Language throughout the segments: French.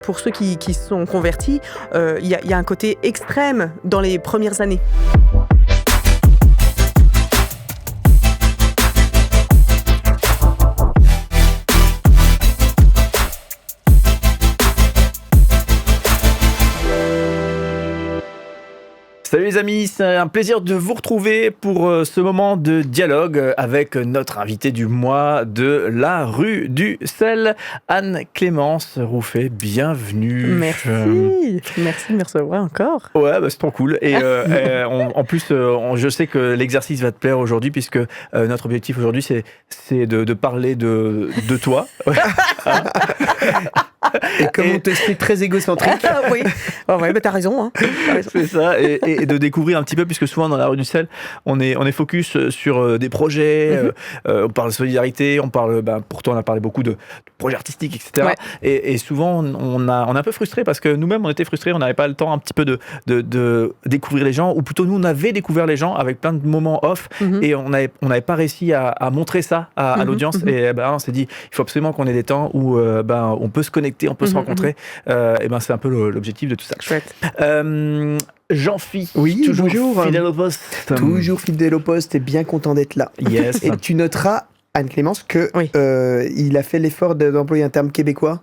Pour ceux qui se sont convertis, il y a un côté extrême dans les premières années. Salut les amis, c'est un plaisir de vous retrouver pour ce moment de dialogue avec notre invité du mois de la rue du Sel, Anne-Clémence Rouffet, bienvenue. Merci de me recevoir encore. Ouais, c'est trop cool. Et en plus, je sais que l'exercice va te plaire aujourd'hui puisque notre objectif aujourd'hui c'est de parler de toi. Et comme on t'explique très égocentrique. Oui, t'as raison. Hein. C'est ça, et de découvrir un petit peu, puisque souvent dans la rue du Sel, on est focus sur des projets, on parle de solidarité, on parle, pour toi on a parlé beaucoup de projets artistiques, etc. Ouais. Et souvent on est un peu frustrés parce que nous-mêmes on était frustrés, on n'avait pas le temps un petit peu de découvrir les gens, ou plutôt nous on avait découvert les gens avec plein de moments off, et on n'avait pas réussi à montrer ça à l'audience, et on s'est dit il faut absolument qu'on ait des temps où on peut se connecter, on peut se rencontrer, et c'est un peu l'objectif de tout ça. Chouette. Jean-Phi, oui, toujours bonjour. Fidèle au poste. Toujours fidèle au poste et bien content d'être là. Yes. Et tu noteras, Anne-Clémence, que il a fait l'effort d'employer un terme québécois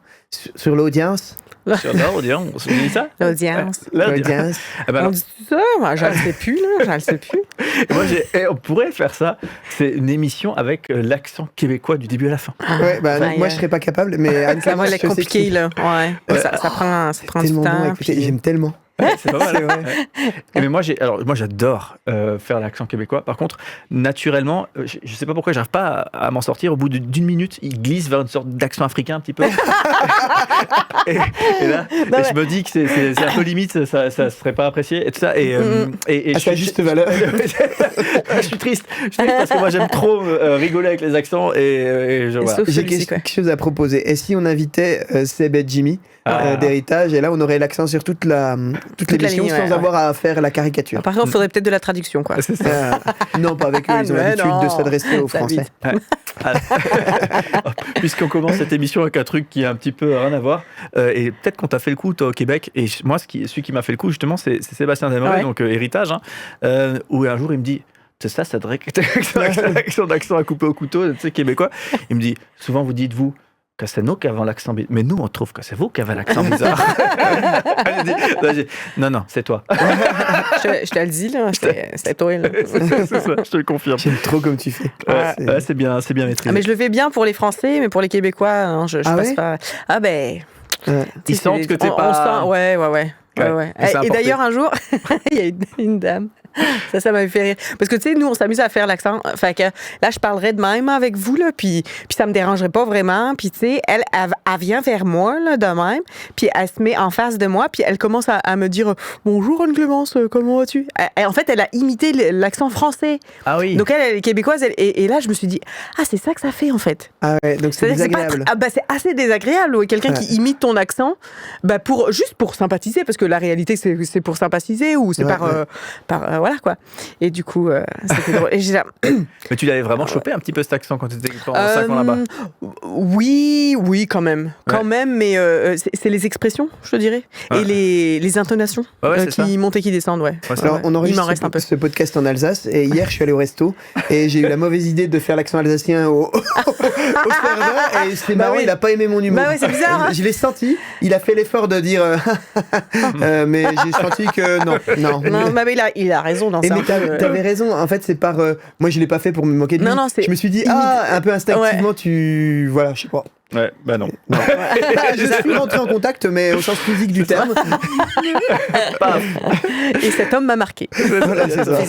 sur l'audience. Sur l'audience, on dit ça? L'audience. L'audience. On dit ça? Moi, je ne sais plus, là. Moi, on pourrait faire ça. C'est une émission avec l'accent québécois du début à la fin. Ouais, moi, je serais pas capable, mais Anne-Clémence, elle est compliquée, là. Ouais. Ça prend du temps. Bon, écoutez, j'aime tellement. Ouais, c'est pas mal. C'est vrai. Mais moi j'adore faire l'accent québécois. Par contre, naturellement, je sais pas pourquoi j'arrive pas à m'en sortir. Au bout d'une minute, il glisse vers une sorte d'accent africain un petit peu. et là, je me dis que c'est un peu limite, ça serait pas apprécié et tout ça. Et à sa juste valeur. Je suis triste parce que moi j'aime trop rigoler avec les accents et voilà. J'ai quelque chose à proposer. Et si on invitait Seb et Jimmy d'Héritage, et là on aurait l'accent sur toute l'émission sans avoir à faire la caricature. Par contre, il faudrait peut-être de la traduction, quoi. C'est ça. Non, pas avec eux, ils ont l'habitude de s'adresser aux Français. Puisqu'on commence cette émission avec un truc qui a un petit peu rien à voir, et peut-être qu'on t'a fait le coup, toi, au Québec, et moi, celui qui m'a fait le coup, justement, c'est Sébastien Desmarais, donc Héritage, où un jour, il me dit... C'est ça, c'est vrai que son accent à couper au couteau, tu sais, québécois. Il me dit, souvent vous dites-vous, que c'est nous qui avons l'accent bizarre. Mais nous, on trouve que c'est vous qui avez l'accent bizarre. Non, c'est toi. Je te le dis, là. C'était toi, là. C'est ça, je te le confirme. J'aime trop comme tu fais. Ouais, c'est bien maîtrisé. Mais je le fais bien pour les Français, mais pour les Québécois, non, je passe pas. Ils sentent que t'es pas... Ouais. Et d'ailleurs, un jour, il y a une dame. Ça m'avait fait rire. Parce que, tu sais, nous, on s'amuse à faire l'accent. Fait que là, je parlerais de même avec vous, là, puis ça me dérangerait pas vraiment. Puis, tu sais, elle vient vers moi, là, de même, puis elle se met en face de moi, puis elle commence à me dire « Bonjour, Anne-Clémence, comment vas-tu? » En fait, elle a imité l'accent français. Ah oui. Donc, elle est québécoise, et là, je me suis dit « Ah, c'est ça que ça fait, en fait. » Ah ouais, donc c'est désagréable. C'est assez désagréable, ouais. Quelqu'un qui imite ton accent, juste pour sympathiser, parce que la réalité, c'est pour sympathiser, ou c'est voilà, quoi. Et du coup, c'était drôle. Et mais tu l'avais vraiment chopé un petit peu cet accent quand tu étais pendant 5 ans là-bas? Oui, quand même. Quand même, mais c'est les expressions, je te dirais. Ouais. Et les intonations qui montent et qui descendent, ouais. Alors, on enregistre ce podcast en Alsace, et hier, je suis allé au resto, et j'ai eu la mauvaise idée de faire l'accent alsacien au serveur, et c'est marrant, il a pas aimé mon humour. C'est bizarre. Hein. Je l'ai senti, il a fait l'effort de dire mais j'ai senti que non. Il a raison dans ça. Mais t'avais raison, en fait, c'est par... moi, je l'ai pas fait pour me moquer de lui. Non, je me suis dit, un peu instinctivement, voilà, je sais pas. Ouais, non. Je suis rentré en contact, mais au sens physique du terme. Et cet homme m'a marqué. Voilà, c'est ça.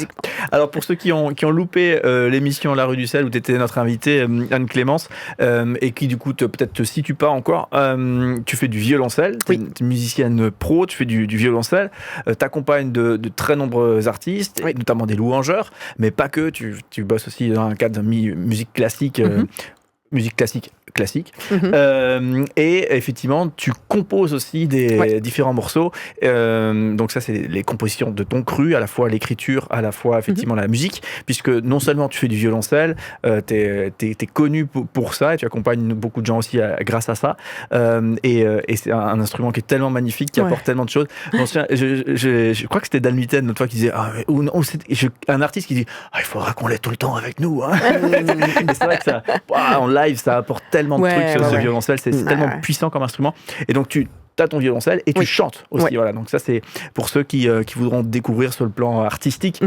Alors, pour ceux qui ont loupé l'émission La Rue du Sel, où tu étais notre invitée, Anne-Clémence, et qui, du coup, peut-être te situe pas encore, tu fais du violoncelle, tu es une musicienne pro, tu fais du violoncelle, t'accompagnes de très nombreux artistes, notamment des louangeurs, mais pas que, tu bosses aussi dans un cadre de musique classique. Musique classique classique. Et effectivement, tu composes aussi des différents morceaux. Donc ça, c'est les compositions de ton cru, à la fois l'écriture, à la fois effectivement la musique, puisque non seulement tu fais du violoncelle, t'es connu pour ça, et tu accompagnes beaucoup de gens aussi grâce à ça. Et c'est un instrument qui est tellement magnifique, qui apporte tellement de choses. Je crois que c'était Dan Mitten l'autre fois qui disait un artiste qui dit il faudra qu'on l'ait tout le temps avec nous. Hein. Et c'est vrai que ça, en live, ça apporte tellement de trucs sur ce violoncelle, c'est tellement puissant comme instrument. Et donc tu as ton violoncelle et tu chantes aussi. Voilà. Donc ça, c'est pour ceux qui voudront découvrir sur le plan artistique,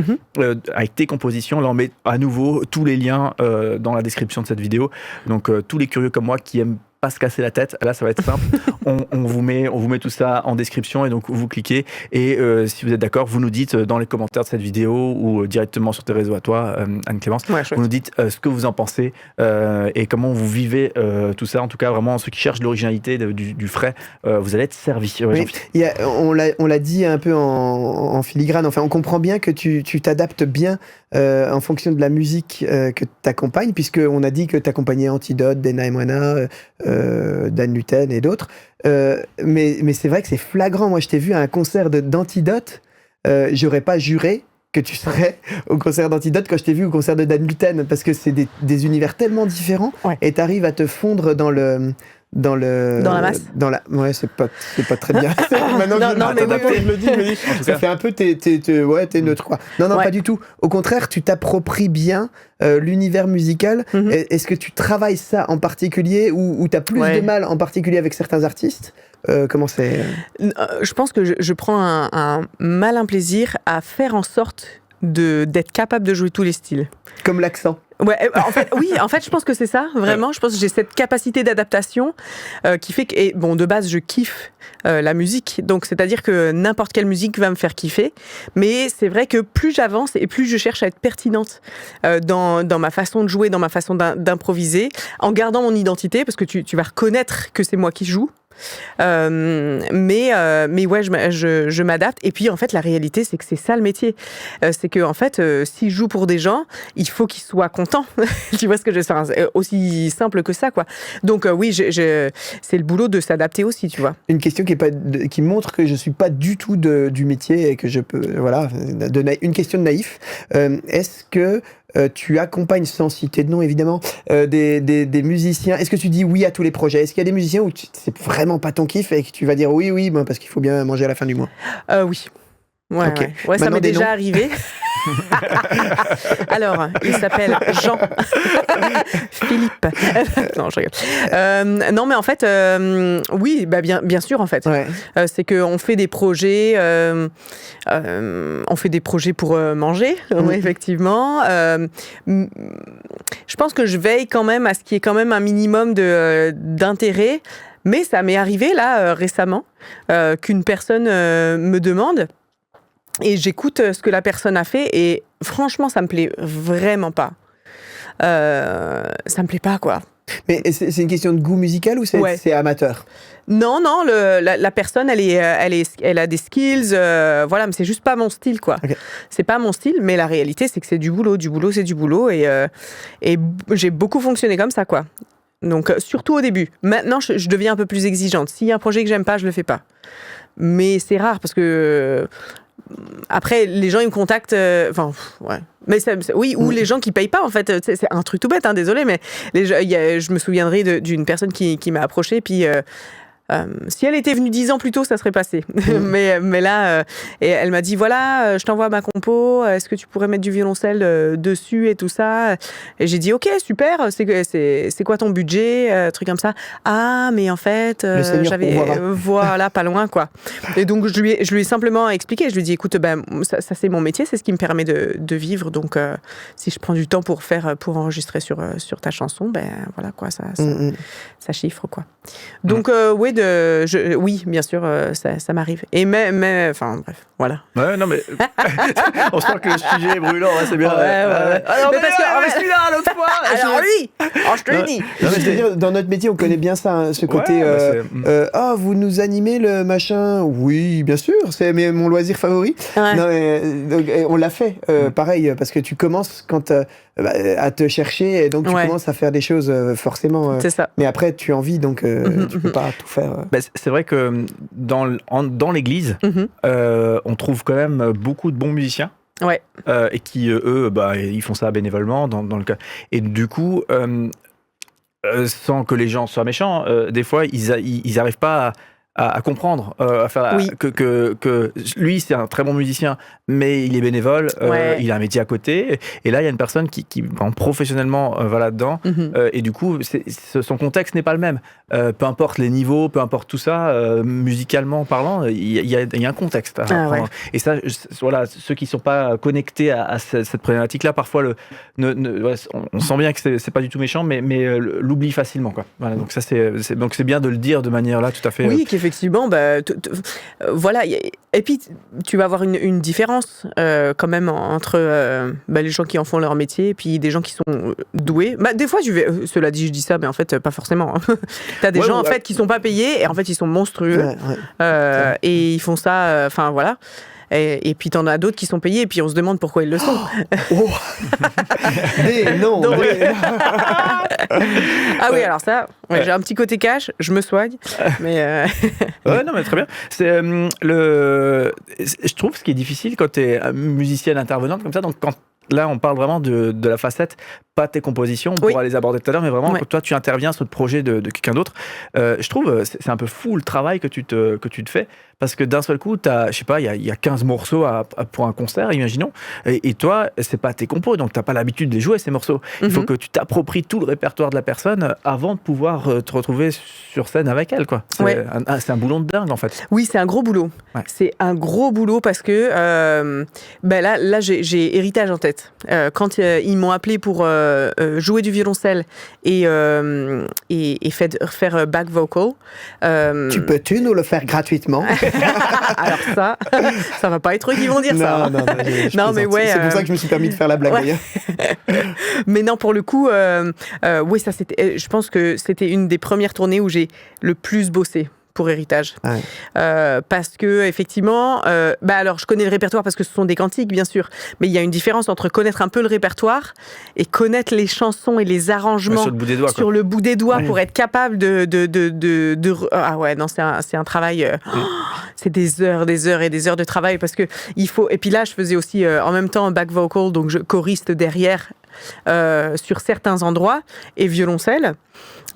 avec tes compositions. Là, on met à nouveau tous les liens dans la description de cette vidéo. Donc tous les curieux comme moi qui aiment pas se casser la tête, là ça va être simple. on vous met tout ça en description, et donc vous cliquez, et si vous êtes d'accord, vous nous dites dans les commentaires de cette vidéo ou directement sur tes réseaux à toi, Anne-Clémence, vous nous dites ce que vous en pensez et comment vous vivez tout ça. En tout cas, vraiment, ceux qui cherchent l'originalité du frais, vous allez être servis. On l'a dit un peu en filigrane, enfin on comprend bien que tu t'adaptes bien en fonction de la musique que tu accompagnes, puisqu'on a dit que tu accompagnais Antidote, Dena et Moana, Dan Luten et d'autres. Mais c'est vrai que c'est flagrant. Moi, je t'ai vu à un concert d'Antidote. J'aurais pas juré que tu serais au concert d'Antidote quand je t'ai vu au concert de Dan Luten, parce que c'est des univers tellement différents, et tu arrives à te fondre dans la masse. Ouais, c'est pas très bien. Maintenant que je le dis, ça fait un peu t'es neutre, quoi. Non, pas du tout. Au contraire, tu t'appropries bien l'univers musical. Est-ce que tu travailles ça en particulier, ou t'as plus de mal en particulier avec certains artistes? Comment c'est Je pense que je prends un malin plaisir à faire en sorte d'être capable de jouer tous les styles. Comme l'accent. Ouais, en fait, je pense que c'est ça, vraiment. Je pense que j'ai cette capacité d'adaptation qui fait que, et bon, de base, je kiffe la musique. Donc, c'est-à-dire que n'importe quelle musique va me faire kiffer. Mais c'est vrai que plus j'avance et plus je cherche à être pertinente dans ma façon de jouer, dans ma façon d'improviser, en gardant mon identité, parce que tu vas reconnaître que c'est moi qui joue. Mais ouais, je m'adapte. Et puis en fait, la réalité, c'est que c'est ça le métier. C'est que en fait, si je joue pour des gens, il faut qu'ils soient contents. Tu vois ce que je veux dire? C'est aussi simple que ça, quoi. Donc oui, c'est le boulot de s'adapter aussi, tu vois. Une question qui montre que je suis pas du tout du métier, et que je peux, une question de naïf. Est-ce que tu accompagnes, sans citer de nom évidemment, des musiciens? Est-ce que tu dis oui à tous les projets? Est-ce qu'il y a des musiciens où c'est vraiment pas ton kiff et que tu vas dire oui, parce qu'il faut bien manger à la fin du mois? Oui. Ouais, ça m'est déjà arrivé. Alors, il s'appelle Jean. Philippe. Non, je rigole. Non, mais en fait, oui, bien sûr, en fait. C'est qu'on fait des projets, pour manger, effectivement. Je pense que je veille quand même à ce qu'il y ait quand même un minimum d'intérêt. Mais ça m'est arrivé, là, récemment, qu'une personne me demande. Et j'écoute ce que la personne a fait, et franchement, ça me plaît vraiment pas. Ça me plaît pas, quoi. Mais c'est une question de goût musical, ou c'est amateur? Non, la personne, elle a des skills, voilà, mais c'est juste pas mon style, quoi. Okay. C'est pas mon style, mais la réalité, c'est que c'est du boulot, c'est du boulot, et j'ai beaucoup fonctionné comme ça, quoi. Donc, surtout au début. Maintenant, je deviens un peu plus exigeante. S'il y a un projet que j'aime pas, je le fais pas. Mais c'est rare, parce que après, les gens, ils me contactent... Mais ou les gens qui payent pas, en fait. C'est un truc tout bête, hein, désolé, mais je me souviendrai d'une personne qui m'a approchée, puis... si elle était venue 10 ans plus tôt, ça serait passé. Mais là, et elle m'a dit, voilà, je t'envoie ma compo, est-ce que tu pourrais mettre du violoncelle dessus et tout ça? Et j'ai dit, ok, super, c'est quoi ton budget? Truc comme ça. Ah, mais en fait, j'avais... voilà, pas loin, quoi. Et donc, je lui ai simplement expliqué. Je lui ai dit, écoute, ça c'est mon métier, c'est ce qui me permet de vivre. Donc, si je prends du temps pour enregistrer sur ta chanson, voilà, quoi, ça chiffre, quoi. Donc, oui, bien sûr, ça m'arrive. Et mais, enfin, bref, voilà. Ouais, non, mais on sent que le sujet est brûlant, c'est bien. Ouais. Alors, mais parce que celui-là, l'autre fois. Alors lui, je te le dis. C'est-à-dire, dans notre métier, on connaît bien ça, hein, ce côté. Vous nous animez le machin. Oui, bien sûr, c'est mon loisir favori. Ouais. Non, on l'a fait, pareil, parce que tu commences quand à te chercher, et donc tu commences à faire des choses forcément. C'est ça. Mais après, tu en vis, donc tu peux pas tout faire. C'est vrai que dans l'église, on trouve quand même beaucoup de bons musiciens. Ouais. Et qui, eux, ils font ça bénévolement dans le cas. Et du coup, sans que les gens soient méchants, des fois, ils n'arrivent pas à comprendre, que lui, c'est un très bon musicien, mais il est bénévole, il a un métier à côté. Et là, il y a une personne qui professionnellement va là-dedans. Et du coup, son contexte n'est pas le même. Peu importe les niveaux, peu importe tout ça, musicalement parlant, il y a un contexte à apprendre. Et ça, voilà, ceux qui ne sont pas connectés à cette problématique-là, parfois, on sent bien que c'est pas du tout méchant, mais l'oublie facilement, quoi. Voilà, donc ça, donc c'est bien de le dire de manière là, tout à fait. Oui, effectivement, voilà. Et puis, tu vas avoir une différence quand même entre les gens qui en font leur métier et puis des gens qui sont doués. Des fois, cela dit, je dis ça, mais en fait, pas forcément. T'as des gens en fait qui sont pas payés et en fait, ils sont monstrueux et ils font ça. Enfin, voilà. Et puis t'en as d'autres qui sont payés et puis on se demande pourquoi ils le sont. Non. Donc, oui, alors ça, j'ai un petit côté cash, je me soigne, mais non, mais très bien. Je trouve ce qui est difficile quand tu es musicienne intervenante comme ça, donc là, on parle vraiment de la facette, pas tes compositions, on pourra les aborder tout à l'heure, mais vraiment, quand toi, tu interviens sur le projet de quelqu'un d'autre, je trouve, c'est un peu fou le travail que tu te fais, parce que d'un seul coup, je sais pas, il y a 15 morceaux pour un concert, imaginons, et toi, c'est pas tes compos, donc t'as pas l'habitude de les jouer, ces morceaux. Il faut que tu t'appropries tout le répertoire de la personne avant de pouvoir te retrouver sur scène avec elle, quoi. C'est un boulot de dingue, en fait. Oui, c'est un gros boulot. Ouais. C'est un gros boulot parce que là j'ai héritage en tête. Quand ils m'ont appelé pour jouer du violoncelle et faire back vocal. Tu nous le faire gratuitement? Alors ça va pas être eux qui vont dire ça. Non, mais ouais. C'est pour ça que je me suis permis de faire la blague. Ouais. Mais non, pour le coup, ça c'était. Je pense que c'était une des premières tournées où j'ai le plus bossé pour Héritage. Parce que effectivement, alors je connais le répertoire parce que ce sont des cantiques, bien sûr, mais il y a une différence entre connaître un peu le répertoire et connaître les chansons et les arrangements sur le bout des doigts pour être capable de ah ouais, non, c'est un travail, c'est des heures et des heures de travail parce que il faut. Et puis là, je faisais aussi en même temps back vocal, donc je choriste derrière. Sur certains endroits et violoncelle.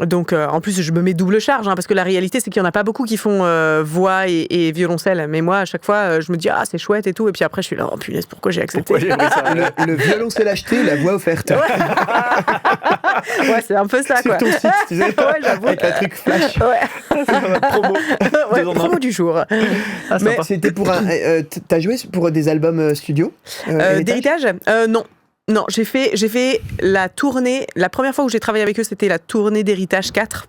Donc en plus je me mets double charge parce que la réalité c'est qu'il n'y en a pas beaucoup qui font voix et violoncelle, mais moi à chaque fois je me dis c'est chouette et tout, et puis après je suis là punaise, pourquoi j'ai accepté. Le violoncelle acheté, la voix offerte. Ouais, c'est un peu ça, quoi. Sur ton site, tu sais, avec un truc flash. Promo du jour. Mais c'était pour t'as joué pour des albums studio d'Héritage? Non, j'ai fait la tournée. La première fois où j'ai travaillé avec eux, c'était la tournée d'Héritage 4.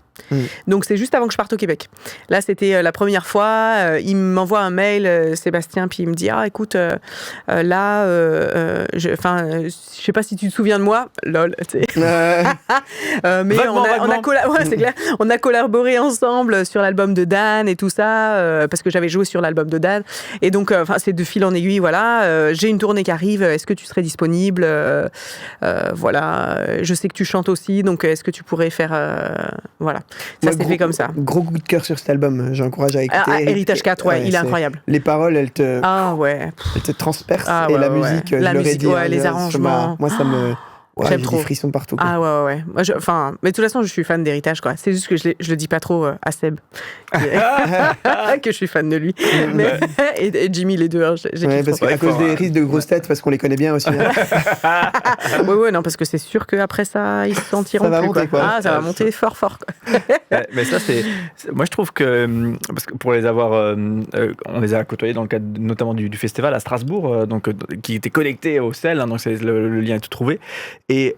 Donc c'est juste avant que je parte au Québec. Là c'était la première fois. Il m'envoie un mail, Sébastien, puis il me dit écoute, là, je sais pas si tu te souviens de moi, lol. Mais on a collaboré ensemble sur l'album de Dan et tout ça, parce que j'avais joué sur l'album de Dan. Et donc c'est de fil en aiguille. Voilà, j'ai une tournée qui arrive. Est-ce que tu serais disponible? Voilà, je sais que tu chantes aussi, donc est-ce que tu pourrais faire voilà. Ça s'est fait comme ça. Gros coup de cœur sur cet album, j'encourage à écouter. Héritage 4, il est incroyable. Les paroles, elles te transpercent, et la musique, la musique, les arrangements. Moi, ça me... j'ai des frissons partout, quoi. Ouais. Moi, mais de toute façon, je suis fan d'Héritage, quoi. C'est juste que je le dis pas trop à Seb. Que je suis fan de lui. Et Jimmy, les deux. Parce qu'à cause des risques de grosses têtes, parce qu'on les connaît bien aussi. Non, parce que c'est sûr qu'après ça, ils se sentiront ça va monter, quoi. Ça va monter fort, quoi. Mais ça, moi, je trouve que... Parce que pour les avoir... on les a côtoyés dans le cadre notamment du festival à Strasbourg, qui était connecté au CEL, donc le lien est tout trouvé. Et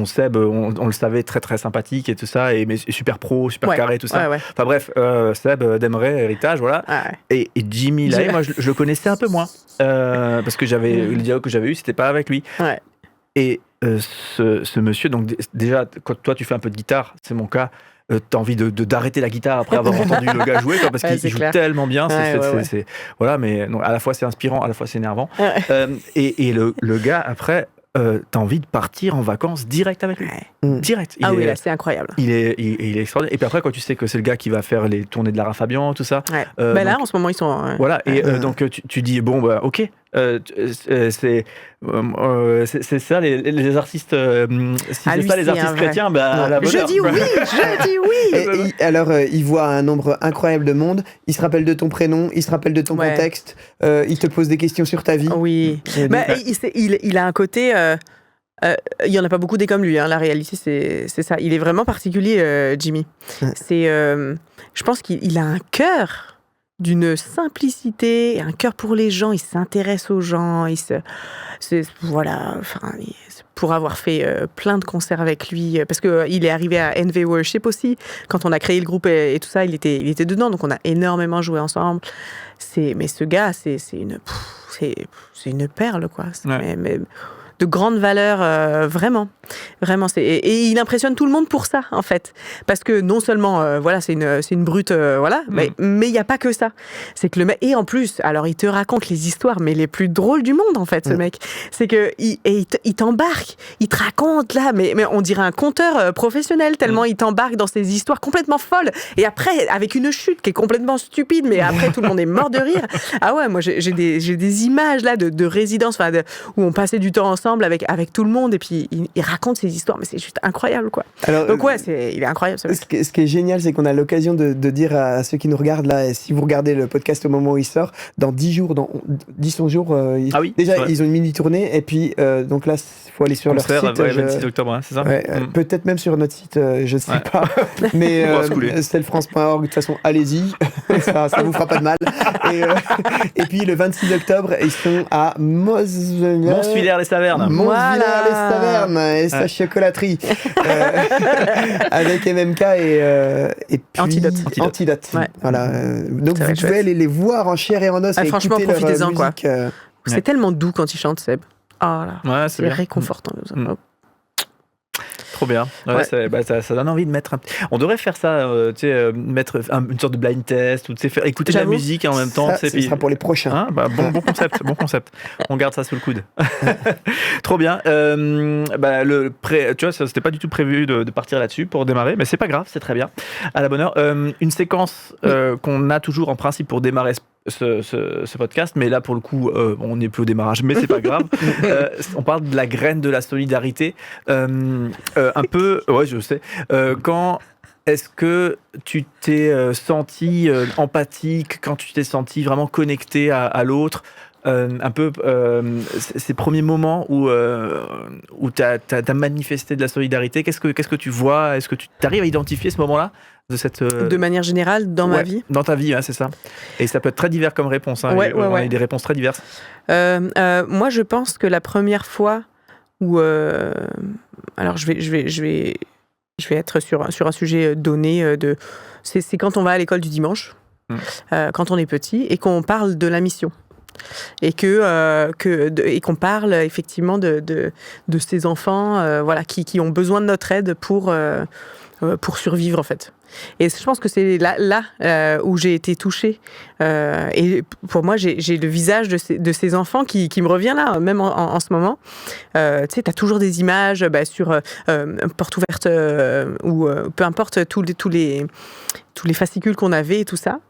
Seb, on le savait, très très sympathique et tout ça, mais super pro, super carré, tout ça. Enfin bref, Seb, Demeret, Héritage, voilà. Et Jimmy Lahaye, moi je le connaissais un peu moins, parce que le dialogue que j'avais eu, c'était pas avec lui. Et ce monsieur, donc déjà, quand toi tu fais un peu de guitare, c'est mon cas. T'as envie d'arrêter la guitare après avoir entendu le gars jouer, quoi, parce qu'il joue tellement bien. Voilà, mais non, à la fois c'est inspirant, à la fois c'est énervant. Et le gars après t'as envie de partir en vacances direct avec lui. Direct. Oui, là, c'est incroyable. Il est extraordinaire. Et puis après, quand tu sais que c'est le gc'est le gars qui va faire les tournées de Lara Fabian, tout ça. Ouais. Là, en ce moment, ils sont. Voilà, et donc tu dis, bon, bah, ok. C'est ça les artistes si c'est ça les artistes chrétiens, bah, la bonne heure. Je dis oui. Et alors il voit un nombre incroyable de monde, il se rappelle de ton prénom, il se rappelle de ton contexte, il te pose des questions sur ta vie. Oui. Il a un côté il y en a pas beaucoup des comme lui, hein. La réalité c'est ça, il est vraiment particulier, Jimmy. Je pense qu'il a un cœur d'une simplicité, un cœur pour les gens, il s'intéresse aux gens, pour avoir fait plein de concerts avec lui, parce qu'il est arrivé à NV Worship aussi, quand on a créé le groupe et tout ça, il était dedans, donc on a énormément joué ensemble. Mais ce gars, c'est une perle, quoi. Mais de grande valeur, vraiment. Et il impressionne tout le monde pour ça, en fait. Parce que non seulement, c'est une brute, mais il n'y a pas que ça. C'est que le mec, et en plus, alors il te raconte les histoires, mais les plus drôles du monde, en fait, ce mec. C'est que il t'embarque, il te raconte, là, mais on dirait un conteur professionnel, tellement il t'embarque dans ces histoires complètement folles. Et après, avec une chute qui est complètement stupide, mais après, tout le monde est mort de rire. Ah ouais, moi, j'ai des images, là, de résidence, où on passait du temps ensemble avec tout le monde, et puis il raconte ces histoires, mais c'est juste incroyable, quoi. Alors, donc il est incroyable, ce mec. Ce qui est génial, c'est qu'on a l'occasion de dire à ceux qui nous regardent là, si vous regardez le podcast au moment où il sort, dans 10 jours, dans 10-11 jours, ils ont une mini tournée, et puis donc là, il faut aller sur leur site. 26 octobre, hein, c'est ça. Peut-être même sur notre site, je ne sais pas, mais stelfrance.org, de toute façon, allez-y, ça vous fera pas de mal. Et puis le 26 octobre, ils sont à Monsvillers-les-Savernes. Monsvillers-les-Savernes et sa chocolaterie avec MMK et puis Antidote. Ouais. Voilà. Donc vous pouvez aller les voir en chair et en os. Et franchement, profitez-en, quoi. C'est C'est tellement doux quand ils chantent, Seb. C'est réconfortant. Trop bien. Ça donne envie de mettre on devrait faire ça, mettre une sorte de blind test, ou faire écouter de la musique en même temps. Ça sera pour les prochains. Bon concept. On garde ça sous le coude. Trop bien. Tu vois, c'était pas du tout prévu de partir là-dessus pour démarrer, mais c'est pas grave, c'est très bien. À la bonne heure. Une séquence qu'on a toujours en principe pour démarrer ce podcast, mais là pour le coup on n'est plus au démarrage, mais c'est pas grave. On parle de la graine de la solidarité, un peu, je sais. Quand est-ce que tu t'es senti empathique, quand tu t'es senti vraiment connecté à l'autre, un peu ces premiers moments où t'as manifesté de la solidarité, qu'est-ce que tu vois? Est-ce que tu arrives à identifier ce moment-là de manière générale dans ma vie? Dans ta vie, c'est ça. Et ça peut être très divers comme réponse. On a des réponses très diverses. Moi, je pense que la première fois où... alors, je vais être sur un sujet donné. C'est quand on va à l'école du dimanche, quand on est petit, et qu'on parle de la mission. Et qu'on parle effectivement de ces enfants qui ont besoin de notre aide pour survivre, en fait. Et je pense que c'est là où j'ai été touchée. Et pour moi, j'ai le visage de ces enfants qui me revient là, même en ce moment. Tu sais, t'as toujours des images sur porte ouverte ou peu importe tous les fascicules qu'on avait et tout ça.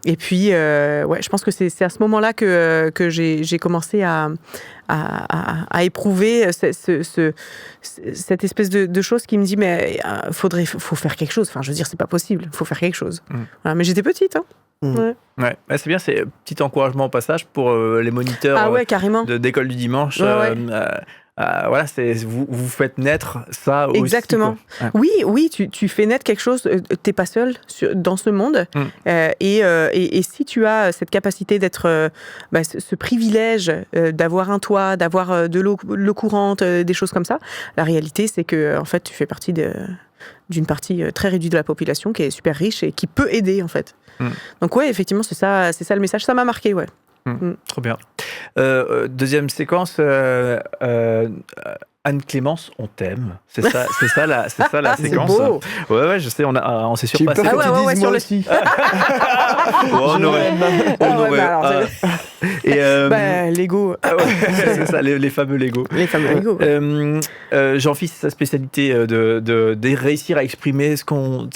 Et puis, je pense que c'est à ce moment-là que j'ai commencé à éprouver cette espèce de chose qui me dit mais faut faire quelque chose. Enfin, je veux dire, c'est pas possible. Faut faire quelque chose. Voilà, mais j'étais petite. C'est bien, c'est un petit encouragement au passage pour les moniteurs d'école du dimanche. Vous faites naître ça aussi. Exactement. Oui, tu fais naître quelque chose. T'es pas seul dans ce monde. Et si tu as cette capacité d'être, ce privilège d'avoir un toit, d'avoir de l'eau courante, des choses comme ça, la réalité c'est que en fait tu fais partie d'une partie très réduite de la population qui est super riche et qui peut aider, en fait. Donc effectivement, c'est ça le message. Ça m'a marqué, Trop bien. Deuxième séquence, Anne-Clémence, on t'aime. C'est ça la séquence. Beau. Ouais, je sais, on s'est surpassé. J'ai peur que tu dises moi aussi. Lego. C'est ça, les fameux Lego. Les fameux Lego. Jean-Philippe, c'est sa spécialité de réussir à exprimer ce qu'on...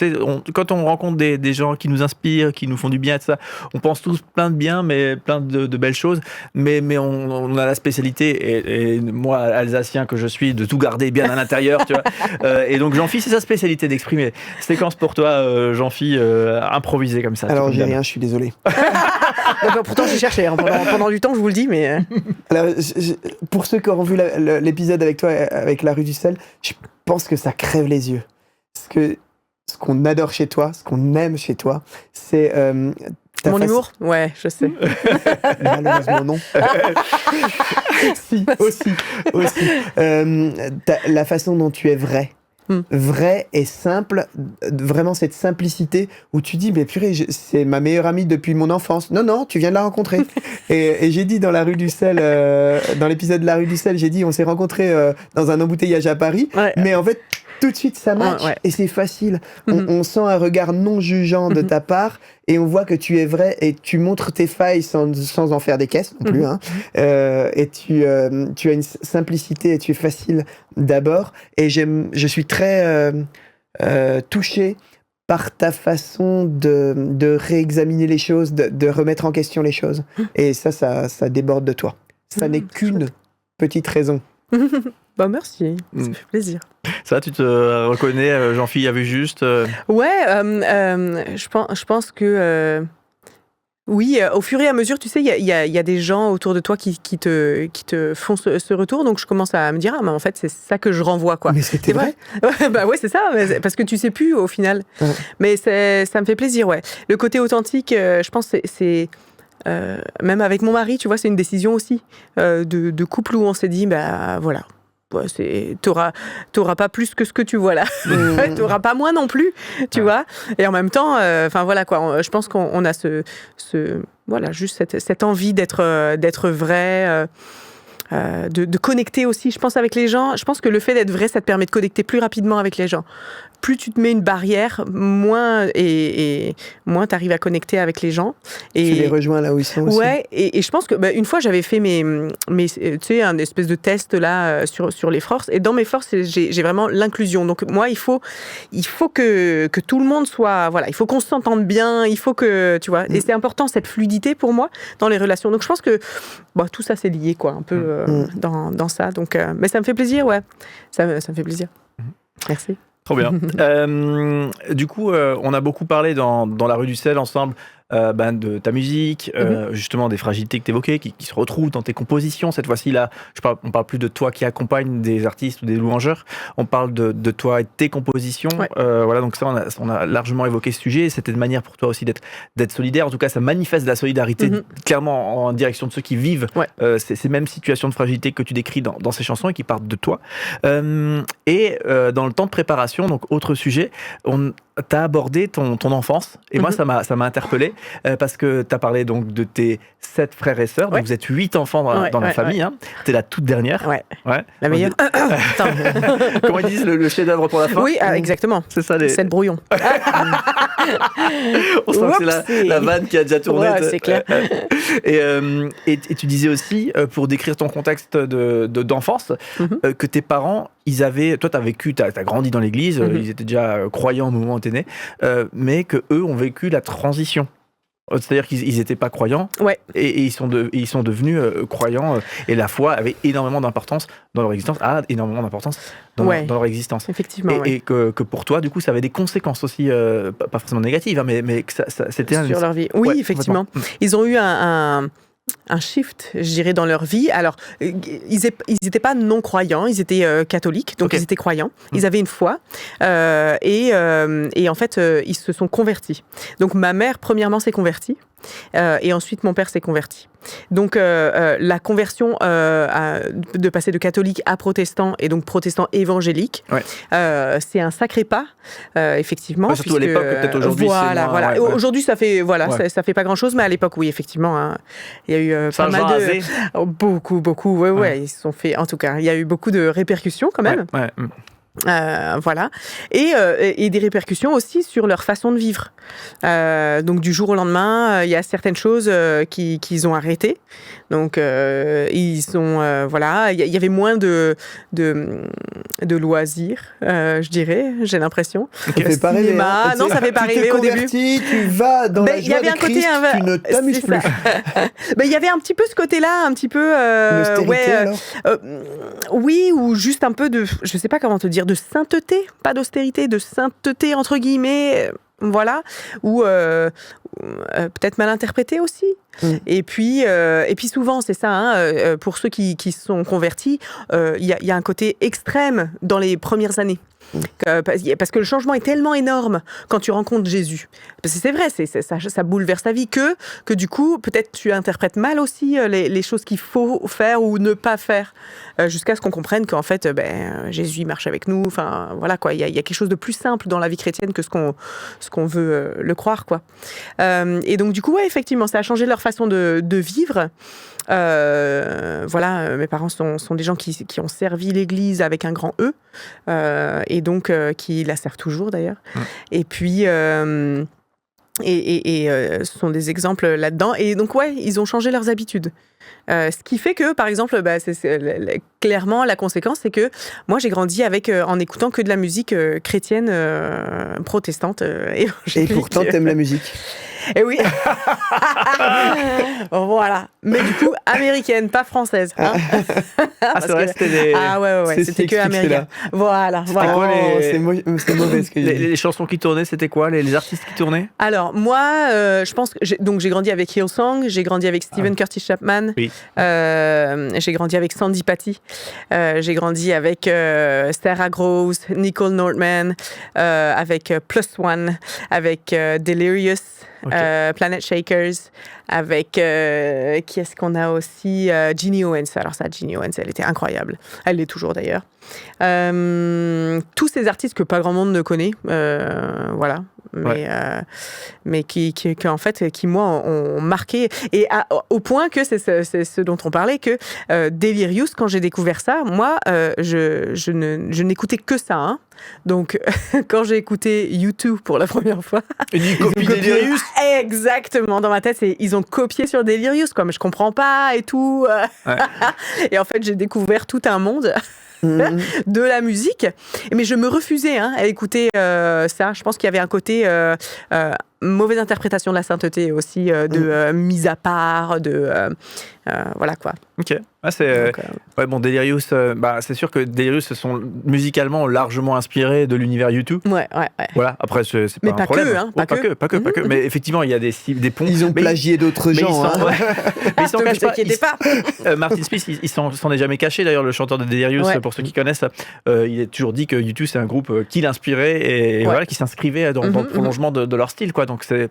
Quand on rencontre des gens qui nous inspirent, qui nous font du bien, et tout ça, on pense tous plein de bien, mais plein de belles choses, mais on a la spécialité, et moi, alsacien que je suis, de tout garder bien à l'intérieur, tu vois. Et donc Jean-Philippe, c'est sa spécialité d'exprimer. Séquence pour toi, Jean-Philippe, improvisé comme ça. Alors j'ai rien, je suis désolé. Pourtant j'ai cherché pendant du temps, je vous le dis, mais... Alors, pour ceux qui auront vu l'épisode avec toi, avec La Rue du Sel, je pense que ça crève les yeux. Ce qu'on adore chez toi, ce qu'on aime chez toi, c'est... Mon humour ? Ouais, je sais. Malheureusement, non. Si, aussi. La façon dont tu es vrai. Vrai et simple, vraiment cette simplicité où tu dis mais purée, c'est ma meilleure amie depuis mon enfance. Non, tu viens de la rencontrer. et j'ai dit dans La Rue du Sel, dans l'épisode de La Rue du Sel, j'ai dit on s'est rencontrés dans un embouteillage à Paris, mais en fait tout de suite ça match et c'est facile. On sent un regard non jugeant de ta part et on voit que tu es vrai et tu montres tes failles sans en faire des caisses non plus. Et tu as une simplicité et tu es facile d'abord. Et je suis très touché par ta façon de réexaminer les choses, de remettre en question les choses. Et ça déborde de toi. Ça n'est qu'une petite raison. Bah merci, ça fait plaisir. Ça, tu te reconnais, Jean-Philippe a vu juste Ouais, je pense que... oui, au fur et à mesure, tu sais, il y a des gens autour de toi qui te font ce retour, donc je commence à me dire, mais en fait, c'est ça que je renvoie, quoi. Mais c'était vrai. Bah ouais, c'est ça, parce que tu sais plus au final. Ouais. Mais ça me fait plaisir, ouais. Le côté authentique, je pense, c'est même avec mon mari, tu vois, c'est une décision aussi de couple où on s'est dit, bah voilà. T'auras pas plus que ce que tu vois là. T'auras pas moins non plus, tu vois. Et en même temps, voilà quoi. Je pense qu'on a voilà, juste cette envie d'être vrai, de connecter aussi. Je pense avec les gens. Je pense que le fait d'être vrai, ça te permet de connecter plus rapidement avec les gens. Plus tu te mets une barrière, moins t'arrives à connecter avec les gens. Et tu les rejoins là où ils sont aussi. Ouais, et je pense que une fois j'avais fait mes tu sais, un espèce de test là sur les forces. Et dans mes forces, j'ai vraiment l'inclusion. Donc moi, il faut que tout le monde soit, voilà, il faut qu'on s'entende bien. Il faut que, tu vois. Et c'est important cette fluidité pour moi dans les relations. Donc je pense que tout ça c'est lié quoi, un peu dans ça. Donc, mais ça me fait plaisir, ouais. Ça me fait plaisir. Merci. Trop bien. Du coup, on a beaucoup parlé dans La Rue du Sel ensemble de ta musique, justement des fragilités que tu évoquais, qui se retrouvent dans tes compositions. Cette fois-ci, là, on parle plus de toi qui accompagne des artistes ou des louangeurs, on parle de toi et de tes compositions. Ouais. Voilà, donc ça, on a largement évoqué ce sujet. C'était une manière pour toi aussi d'être solidaire. En tout cas, ça manifeste de la solidarité, clairement en direction de ceux qui vivent ces mêmes situations de fragilité que tu décris dans ces chansons et qui partent de toi. Et dans le temps de préparation, donc autre sujet, t'as abordé ton enfance et moi ça m'a interpellé parce que t'as parlé donc de tes 7 frères et sœurs, donc vous êtes 8 enfants dans la famille, hein. T'es la toute dernière. La meilleure. Comment ils disent le chef-d'œuvre pour la fin? Oui, exactement. C'est ça, 7 brouillons. On sent que c'est la vanne qui a déjà tourné. Ouais, c'est clair. Et tu disais aussi, pour décrire ton contexte d'enfance, que tes parents, ils avaient... Toi, t'as grandi dans l'église, ils étaient déjà croyants au moment où t'es né, mais que eux ont vécu la transition. C'est-à-dire qu'ils n'étaient pas croyants et ils sont devenus croyants et la foi avait énormément d'importance dans leur existence, dans leur existence. Effectivement. Et que pour toi, du coup, ça avait des conséquences aussi, pas forcément négatives, hein, mais que c'était sur leur vie. Oui, effectivement. Ils ont eu un shift, je dirais, dans leur vie. Alors, ils n'étaient pas non-croyants, ils étaient catholiques, donc ils étaient croyants. Ils avaient une foi et en fait, ils se sont convertis. Donc, ma mère, premièrement, s'est convertie et ensuite mon père s'est converti. Donc la conversion de passer de catholique à protestant et donc protestant évangélique, c'est un sacré pas, effectivement. Surtout à l'époque, peut-être aujourd'hui. Voilà. Aujourd'hui, ça fait ça fait pas grand-chose, mais à l'époque, oui, effectivement, hein, il y a eu pas mal de beaucoup, ils se sont fait. En tout cas, il y a eu beaucoup de répercussions quand même. Voilà. Et des répercussions aussi sur leur façon de vivre. Donc du jour au lendemain, il y a certaines choses qu'ils ont arrêtées. Donc ils sont voilà, il y avait moins de loisirs, je dirais, j'ai l'impression. Ça fait pas rêver, hein. Non, ça fait pas rêver au début. Tu vas dans la joie de Christ, tu ne t'amuses plus. Il y avait un petit peu ce côté-là, un petit peu oui, ou juste un peu de, je sais pas comment te dire, de sainteté, pas d'austérité, de sainteté entre guillemets, voilà, ou peut-être mal interprété aussi. Et puis souvent, c'est ça, hein, pour ceux qui se sont convertis, il y a un côté extrême dans les premières années. Parce que le changement est tellement énorme quand tu rencontres Jésus. Parce que c'est vrai, ça bouleverse ta vie que du coup, peut-être tu interprètes mal aussi les choses qu'il faut faire ou ne pas faire, jusqu'à ce qu'on comprenne qu'en fait, Jésus marche avec nous. Enfin, voilà quoi. Il y a quelque chose de plus simple dans la vie chrétienne que ce qu'on veut le croire, quoi. Et donc du coup, effectivement, ça a changé leur façon de vivre. Voilà, mes parents sont des gens qui ont servi l'Église avec un grand E, et donc qui la servent toujours d'ailleurs. Et puis ce sont des exemples là-dedans. Et donc ils ont changé leurs habitudes. Ce qui fait que, par exemple, clairement, la conséquence, c'est que moi, j'ai grandi en écoutant que de la musique chrétienne, protestante, évangélique. Et pourtant, t'aimes la musique. Et oui. Voilà. Mais du coup, américaine, pas française. Hein. C'est vrai, c'était des... c'était que américain. Voilà. C'est mauvais ce que les chansons qui tournaient, c'était quoi, les artistes qui tournaient? Alors, moi, je pense que j'ai grandi avec Hillsong, j'ai grandi avec Stephen Curtis Chapman, j'ai grandi avec Sandy Patty, j'ai grandi avec Sarah Groves, Nicole Northman, avec Plus One, avec Delirious, Planet Shakers, avec qui est-ce qu'on a aussi, Ginny Owens. Alors ça, Ginny Owens, elle était incroyable. Elle l'est toujours d'ailleurs. Tous ces artistes que pas grand monde ne connaît, voilà. Mais qui en fait, qui moi ont marqué, et au point que c'est ce dont on parlait, que Delirious, quand j'ai découvert ça, moi je n'écoutais que ça, hein. Donc quand j'ai écouté U2 pour la première fois, Une copie Delirious. Exactement, dans ma tête, ils ont copié sur Delirious, quoi, mais je comprends pas et tout. Et en fait, j'ai découvert tout un monde de la musique, mais je me refusais à écouter ça. Je pense qu'il y avait un côté mauvaise interprétation de la sainteté aussi, de mise à part, voilà quoi. Ok. C'est Delirious. C'est sûr que Delirious se sont musicalement largement inspirés de l'univers U2. Ouais. Voilà. Après, c'est pas un problème. Pas que. Mais effectivement, il y a des ponts. Ils ont plagié d'autres gens. Mais ils s'en cachent pas. Martin Smith, il s'en est jamais caché. D'ailleurs, le chanteur de Delirious, pour ceux qui connaissent, il a toujours dit que U2 c'est un groupe qui l'inspirait et voilà, qui s'inscrivait dans le prolongement de leur style, quoi. Donc c'est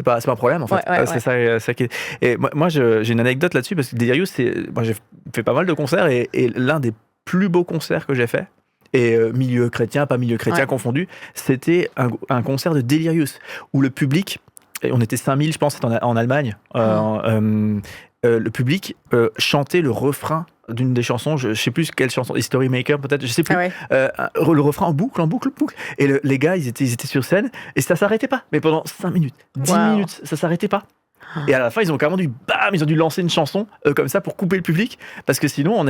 pas un problème en fait. C'est ça qui est... Et moi j'ai une anecdote là-dessus, parce que Delirious, moi j'ai fait pas mal de concerts, et l'un des plus beaux concerts que j'ai fait, et milieu chrétien, pas milieu chrétien confondu, c'était un concert de Delirious où le public, et on était 5000, je pense, c'était en Allemagne, le public chantait le refrain d'une des chansons, je sais plus quelle chanson, History Maker peut-être, je sais plus, le refrain en boucle, et les gars ils étaient sur scène, et ça s'arrêtait pas, mais pendant 5 minutes, 10 minutes, ça s'arrêtait pas. Et à la fin, ils ont carrément ils ont dû lancer une chanson comme ça pour couper le public, parce que sinon, on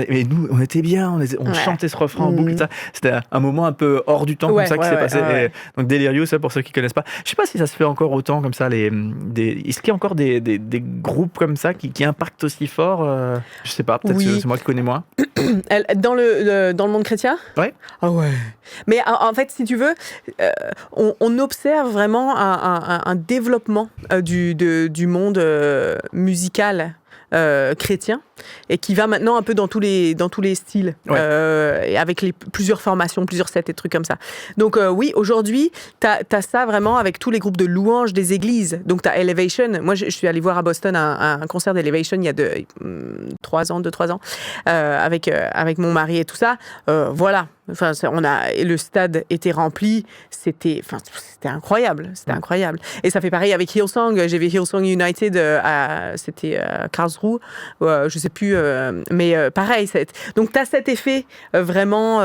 était bien, on chantait ce refrain en boucle. Ça. C'était un moment un peu hors du temps, comme ça, qui s'est passé. Et donc Delirious, ça, pour ceux qui connaissent pas. Je sais pas si ça se fait encore autant comme ça. Est-ce qu'il y a encore des groupes comme ça qui impactent aussi fort? Je sais pas, peut-être que c'est moi qui connais moins. Dans le monde chrétien? Ouais. Ah ouais. Mais en fait, si tu veux, on observe vraiment un développement du monde monde musical chrétien et qui va maintenant un peu dans tous les styles et avec plusieurs formations, plusieurs sets et trucs comme ça. Donc oui, aujourd'hui, t'as ça vraiment avec tous les groupes de louanges des églises. Donc t'as Elevation. Moi, je suis allée voir à Boston un concert d'Elevation il y a 2-3 ans, avec mon mari et tout ça. Voilà. Enfin, le stade était rempli. C'était incroyable. C'était incroyable. Et ça fait pareil avec Hillsong. J'ai vu Hillsong United c'était à Karlsruhe. Je sais plus. Mais pareil. Donc, tu as cet effet vraiment.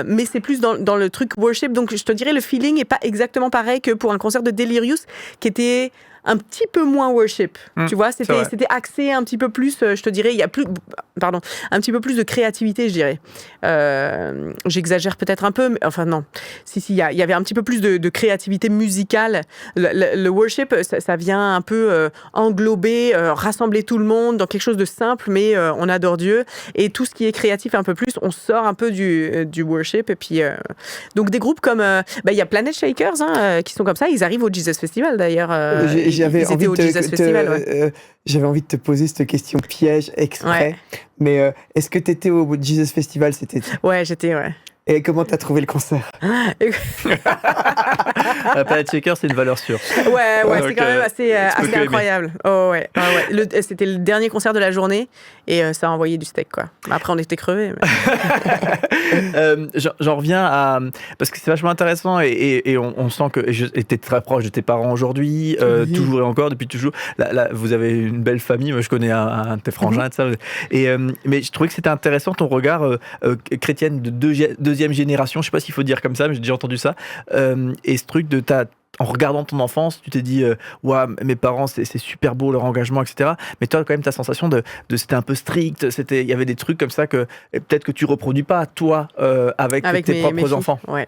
Mais c'est plus dans le truc worship. Donc, je te dirais, le feeling n'est pas exactement pareil que pour un concert de Delirious qui était un petit peu moins worship, tu vois, c'était axé un petit peu plus, je te dirais, un petit peu plus de créativité, je dirais. J'exagère peut-être un peu, mais enfin non. Il y avait un petit peu plus de créativité musicale. Le worship, ça vient un peu englober, rassembler tout le monde dans quelque chose de simple, mais on adore Dieu. Et tout ce qui est créatif un peu plus, on sort un peu du worship. Et puis, donc des groupes comme, il y a Planet Shakers qui sont comme ça, ils arrivent au Jesus Festival d'ailleurs. J'avais envie de te poser cette question piège exprès, mais est-ce que tu étais au Jesus Festival cet été ? Ouais, j'étais, Et comment t'as trouvé le concert ? Planet Shaker, c'est une valeur sûre. Ouais, c'est quand même assez incroyable. Oh, ouais. C'était le dernier concert de la journée et ça a envoyé du steak, quoi. Après, on était crevés. Mais... J'en reviens à... Parce que c'est vachement intéressant et on sent que t'es très proche de tes parents aujourd'hui, toujours et encore, depuis toujours. Là, vous avez une belle famille. Moi, je connais un de tes frangins, ça. Mais je trouvais que c'était intéressant ton regard chrétienne de deuxième génération, je sais pas s'il faut dire comme ça, mais j'ai déjà entendu ça. Et ce truc de en regardant ton enfance, tu t'es dit ouais, mes parents c'est super beau leur engagement, etc. Mais toi quand même ta sensation de c'était un peu strict, il y avait des trucs comme ça que peut-être que tu reproduis pas toi avec tes propres enfants. Ouais.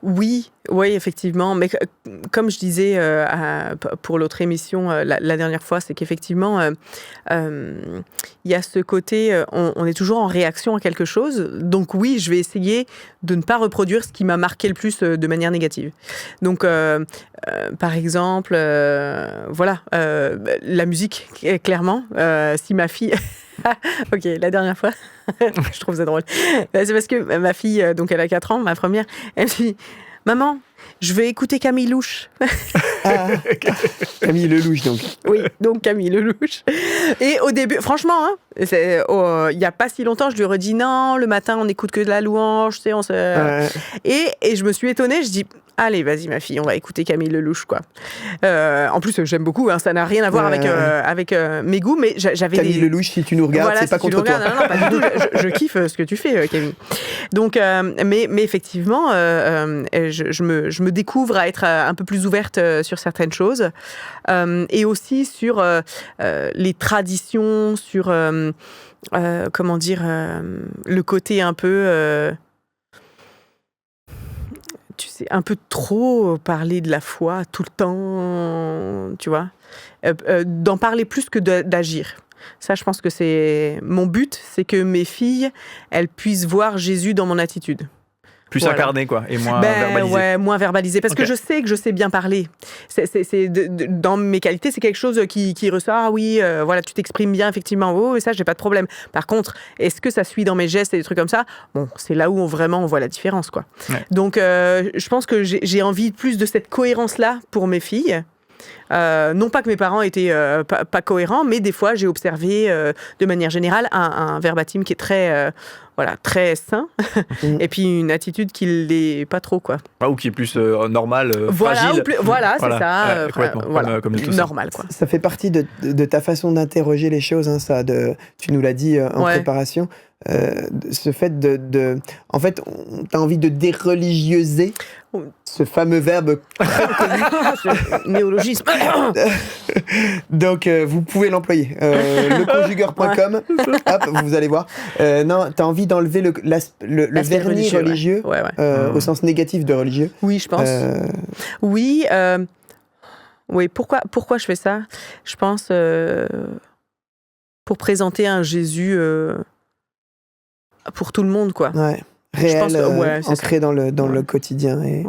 Oui, effectivement. Mais comme je disais pour l'autre émission la dernière fois, c'est qu'effectivement, il y a ce côté, on est toujours en réaction à quelque chose. Donc oui, je vais essayer de ne pas reproduire ce qui m'a marqué le plus de manière négative. Donc, par exemple, la musique, clairement, si ma fille... Ok, la dernière fois, je trouve ça drôle. C'est parce que ma fille, donc elle a 4 ans, ma première, elle me dit « Maman, je vais écouter Camille Louche. » Camille Lelouch, donc. Oui, donc Camille Lelouch. Et au début, franchement, il n'y a pas si longtemps, je lui aurais dit « Non, le matin, on n'écoute que de la louange, tu sais, Et je me suis étonnée, je dis « Allez, vas-y, ma fille, on va écouter Camille Lelouch, quoi. » En plus, j'aime beaucoup, ça n'a rien à voir avec mes goûts, mais j'avais Camille Lelouch, si tu nous regardes, c'est pas contre toi. Non, pas du tout. Je kiffe ce que tu fais, Camille. Donc, mais effectivement, je me découvre à être un peu plus ouverte sur certaines choses. Et aussi sur les traditions, sur, comment dire, le côté un peu... tu sais, un peu trop parler de la foi tout le temps, tu vois. D'en parler plus que d'agir. Ça, je pense que c'est mon but, c'est que mes filles, elles puissent voir Jésus dans mon attitude. Plus incarné, quoi, et moins verbalisé. Ouais, moins verbalisé. Parce que je sais bien parler. Dans mes qualités, c'est quelque chose qui ressort. Ah oui, voilà, tu t'exprimes bien, effectivement. Oh, et ça, j'ai pas de problème. Par contre, est-ce que ça suit dans mes gestes et des trucs comme ça ? Bon, c'est là où on voit la différence, quoi. Ouais. Donc, je pense que j'ai envie plus de cette cohérence-là pour mes filles. Non pas que mes parents étaient pas cohérents, mais des fois, j'ai observé, de manière générale, un verbatim qui est très... très sain, et puis une attitude qui l'est pas trop, quoi. Ou qui est plus normal, fragile. C'est ça. Comme normal, quoi. Ça fait partie de ta façon d'interroger les choses, hein, ça. Tu nous l'as dit en préparation. Ce fait en fait, t'as envie de déreligieuser ce fameux verbe néologisme. Donc, vous pouvez l'employer. Leconjugueur.com, hop, vous allez voir. Non, t'as envie d'enlever le vernis religieux, au sens négatif de religieux. Oui, je pense. Oui, pourquoi je fais ça ? Je pense pour présenter un Jésus pour tout le monde, quoi. Ouais. Réel, ancré dans le quotidien. Et...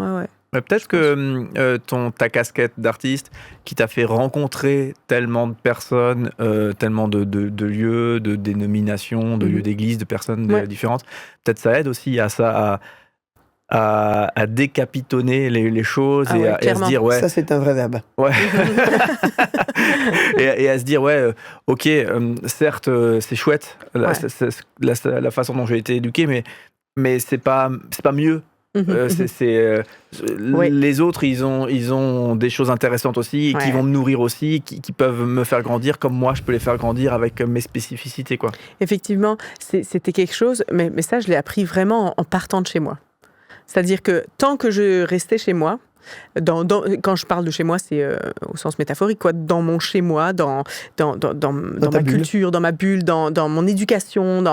Peut-être que ta casquette d'artiste qui t'a fait rencontrer tellement de personnes, tellement de lieux, de dénominations, de lieux d'église, de personnes différentes, peut-être ça aide aussi à ça, à décapitonner les choses et à se dire ça c'est un vrai verbe. Et à se dire ok, certes c'est chouette la façon dont j'ai été éduqué, mais c'est pas mieux. Les autres ils ont des choses intéressantes aussi et qui vont me nourrir aussi, qui peuvent me faire grandir comme moi je peux les faire grandir avec mes spécificités quoi. Effectivement, c'était quelque chose, mais ça je l'ai appris vraiment en partant de chez moi. C'est-à-dire que tant que je restais chez moi, quand je parle de chez moi, c'est au sens métaphorique, quoi, dans mon chez moi, dans ma culture, dans ma bulle, dans mon éducation,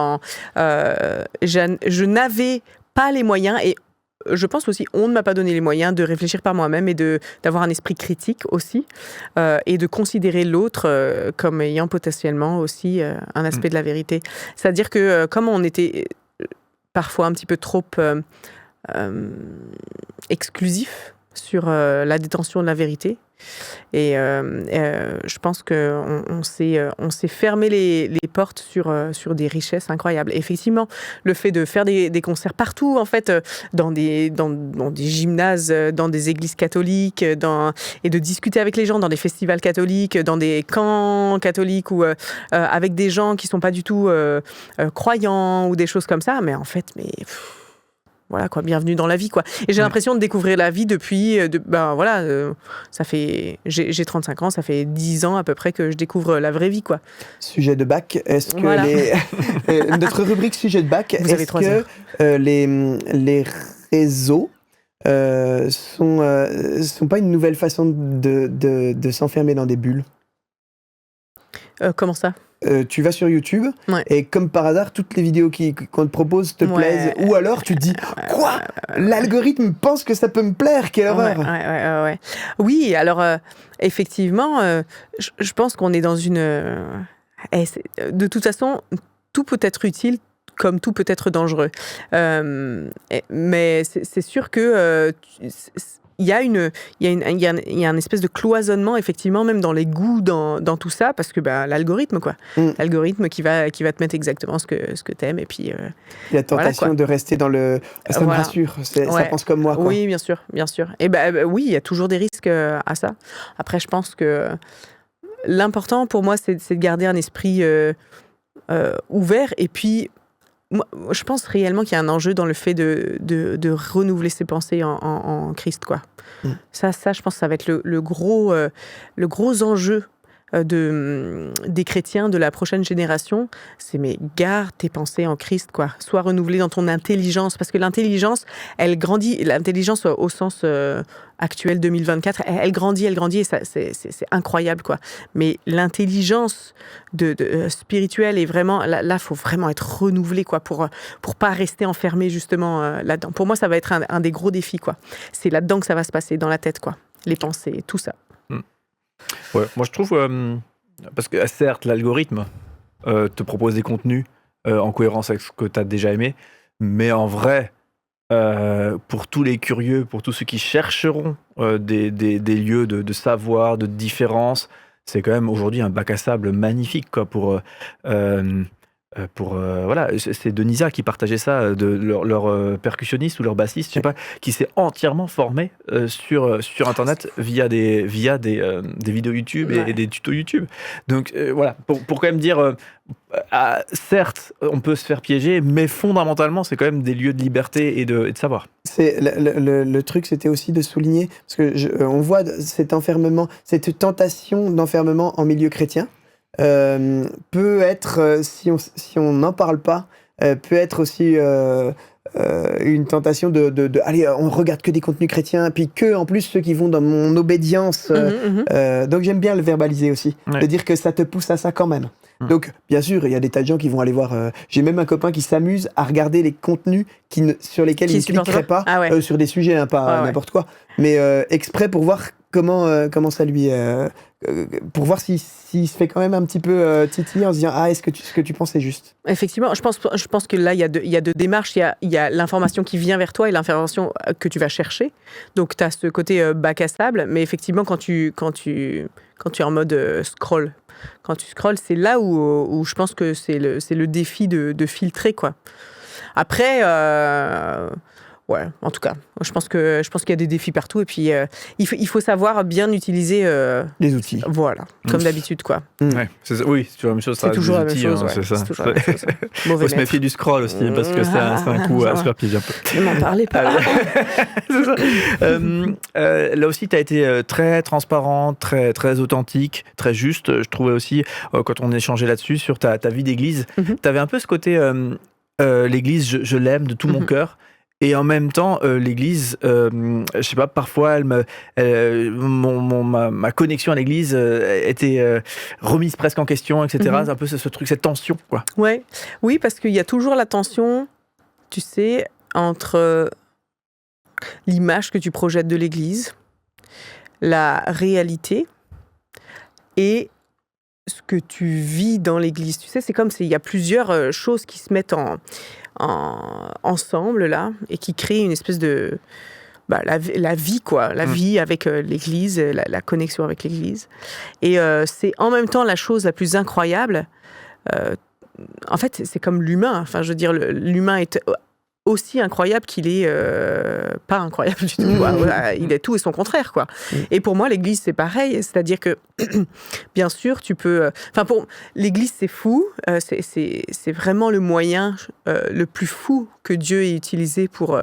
je n'avais pas les moyens et je pense aussi, on ne m'a pas donné les moyens de réfléchir par moi-même et d'avoir un esprit critique aussi et de considérer l'autre comme ayant potentiellement aussi un aspect de la vérité. C'est-à-dire que comme on était parfois un petit peu trop exclusif sur la détention de la vérité. Et je pense qu'on s'est fermé les portes sur des richesses incroyables. Et effectivement, le fait de faire des concerts partout, en fait, dans des gymnases, dans des églises catholiques, et de discuter avec les gens dans des festivals catholiques, dans des camps catholiques ou avec des gens qui ne sont pas du tout croyants ou des choses comme ça. Mais en fait, voilà quoi, bienvenue dans la vie quoi. Et j'ai l'impression de découvrir la vie depuis, ça fait, j'ai 35 ans, ça fait 10 ans à peu près que je découvre la vraie vie quoi. Sujet de bac, est-ce que notre rubrique sujet de bac, vous avez 3 heures. Les réseaux sont pas une nouvelle façon de s'enfermer dans des bulles? Comment ça? Tu vas sur YouTube et comme par hasard, toutes les vidéos qu'on te propose te plaisent. Ou alors tu te dis quoi ? L'algorithme pense que ça peut me plaire, quelle horreur ! Oui, alors effectivement, je pense qu'on est dans une... de toute façon, tout peut être utile comme tout peut être dangereux. Mais c'est sûr que... Il y a un espèce de cloisonnement, effectivement, même dans les goûts, dans tout ça, parce que l'algorithme, quoi. L'algorithme qui va te mettre exactement ce que t'aimes, et puis... la tentation de rester dans le... Ça me rassure, ça pense comme moi, quoi. Oui, bien sûr. Et oui, il y a toujours des risques à ça. Après, je pense que l'important, pour moi, c'est de garder un esprit ouvert, et puis... Moi, je pense réellement qu'il y a un enjeu dans le fait de renouveler ses pensées en Christ, quoi. Ça, je pense que ça va être le gros enjeu des chrétiens de la prochaine génération. C'est garde tes pensées en Christ, quoi. Sois renouvelé dans ton intelligence, parce que l'intelligence, elle grandit. L'intelligence au sens actuel 2024, elle grandit et ça, c'est incroyable, quoi. Mais l'intelligence spirituelle est vraiment là, faut vraiment être renouvelé, quoi, pour pas rester enfermé justement là-dedans. Pour moi, ça va être un des gros défis, quoi. C'est là-dedans que ça va se passer, dans la tête, quoi. Les pensées, tout ça. Ouais, moi je trouve, parce que certes l'algorithme te propose des contenus en cohérence avec ce que tu as déjà aimé, mais en vrai, pour tous les curieux, pour tous ceux qui chercheront des lieux de savoir, de différence, c'est quand même aujourd'hui un bac à sable magnifique quoi, voilà, c'est Denisa qui partageait ça, de leur percussionniste ou leur bassiste, je sais pas, qui s'est entièrement formé sur internet via des vidéos YouTube et des tutos YouTube. Donc voilà, pour quand même dire, certes, on peut se faire piéger, mais fondamentalement, c'est quand même des lieux de liberté et de savoir. C'est le truc, c'était aussi de souligner, parce que on voit cet enfermement, cette tentation d'enfermement en milieu chrétien. Peut être, si on n'en parle pas, peut être aussi une tentation de allez, on regarde que des contenus chrétiens, puis que en plus ceux qui vont dans mon obédience. Donc j'aime bien le verbaliser aussi, de dire que ça te pousse à ça quand même. Donc bien sûr, il y a des tas de gens qui vont aller voir. J'ai même un copain qui s'amuse à regarder les contenus sur lesquels il ne cliquerait pas sur des sujets, pas n'importe quoi, mais exprès pour voir comment ça lui... pour voir s'il se fait quand même un petit peu titiller en se disant « Ah, est-ce que ce que tu penses est juste ?» Effectivement, je pense que là, il y a deux démarches. Il y a l'information qui vient vers toi et l'information que tu vas chercher. Donc, tu as ce côté bac à sable. Mais effectivement, quand tu es en mode scroll, quand tu scrolles, c'est là où je pense que c'est le défi de filtrer, quoi. Après... Ouais, en tout cas, je pense qu'il y a des défis partout et puis il faut savoir bien utiliser les outils. Voilà, comme d'habitude, quoi. Ouais, oui, c'est toujours la même chose. C'est toujours la même chose. C'est ça. C'est toujours la même chose. Il faut se méfier du scroll aussi parce que c'est un coup à se faire piéger un peu. Ne m'en parlez pas. C'est ça. Là aussi, tu as été très transparent, très, très authentique, très juste. Je trouvais aussi, quand on échangeait là-dessus, sur ta vie d'église, tu avais un peu ce côté l'église, je l'aime de tout mon cœur. Et en même temps, l'église, je sais pas, parfois, ma connexion à l'église était remise presque en question, etc. C'est un peu ce truc, cette tension, quoi. Ouais. Oui, parce qu'il y a toujours la tension, tu sais, entre l'image que tu projettes de l'église, la réalité et ce que tu vis dans l'église. Tu sais, c'est comme s'il y a plusieurs choses qui se mettent ensemble là et qui créent une espèce de la vie, quoi, la vie avec l'église, la connexion avec l'église. Et c'est en même temps la chose la plus incroyable. En fait, c'est comme l'humain. Enfin, je veux dire, l'humain est aussi incroyable qu'il est pas incroyable du tout. Voilà, il est tout et son contraire, quoi. Et pour moi, l'église, c'est pareil. C'est-à-dire que, bien sûr, tu peux... pour l'église, c'est fou. C'est vraiment le moyen le plus fou que Dieu ait utilisé pour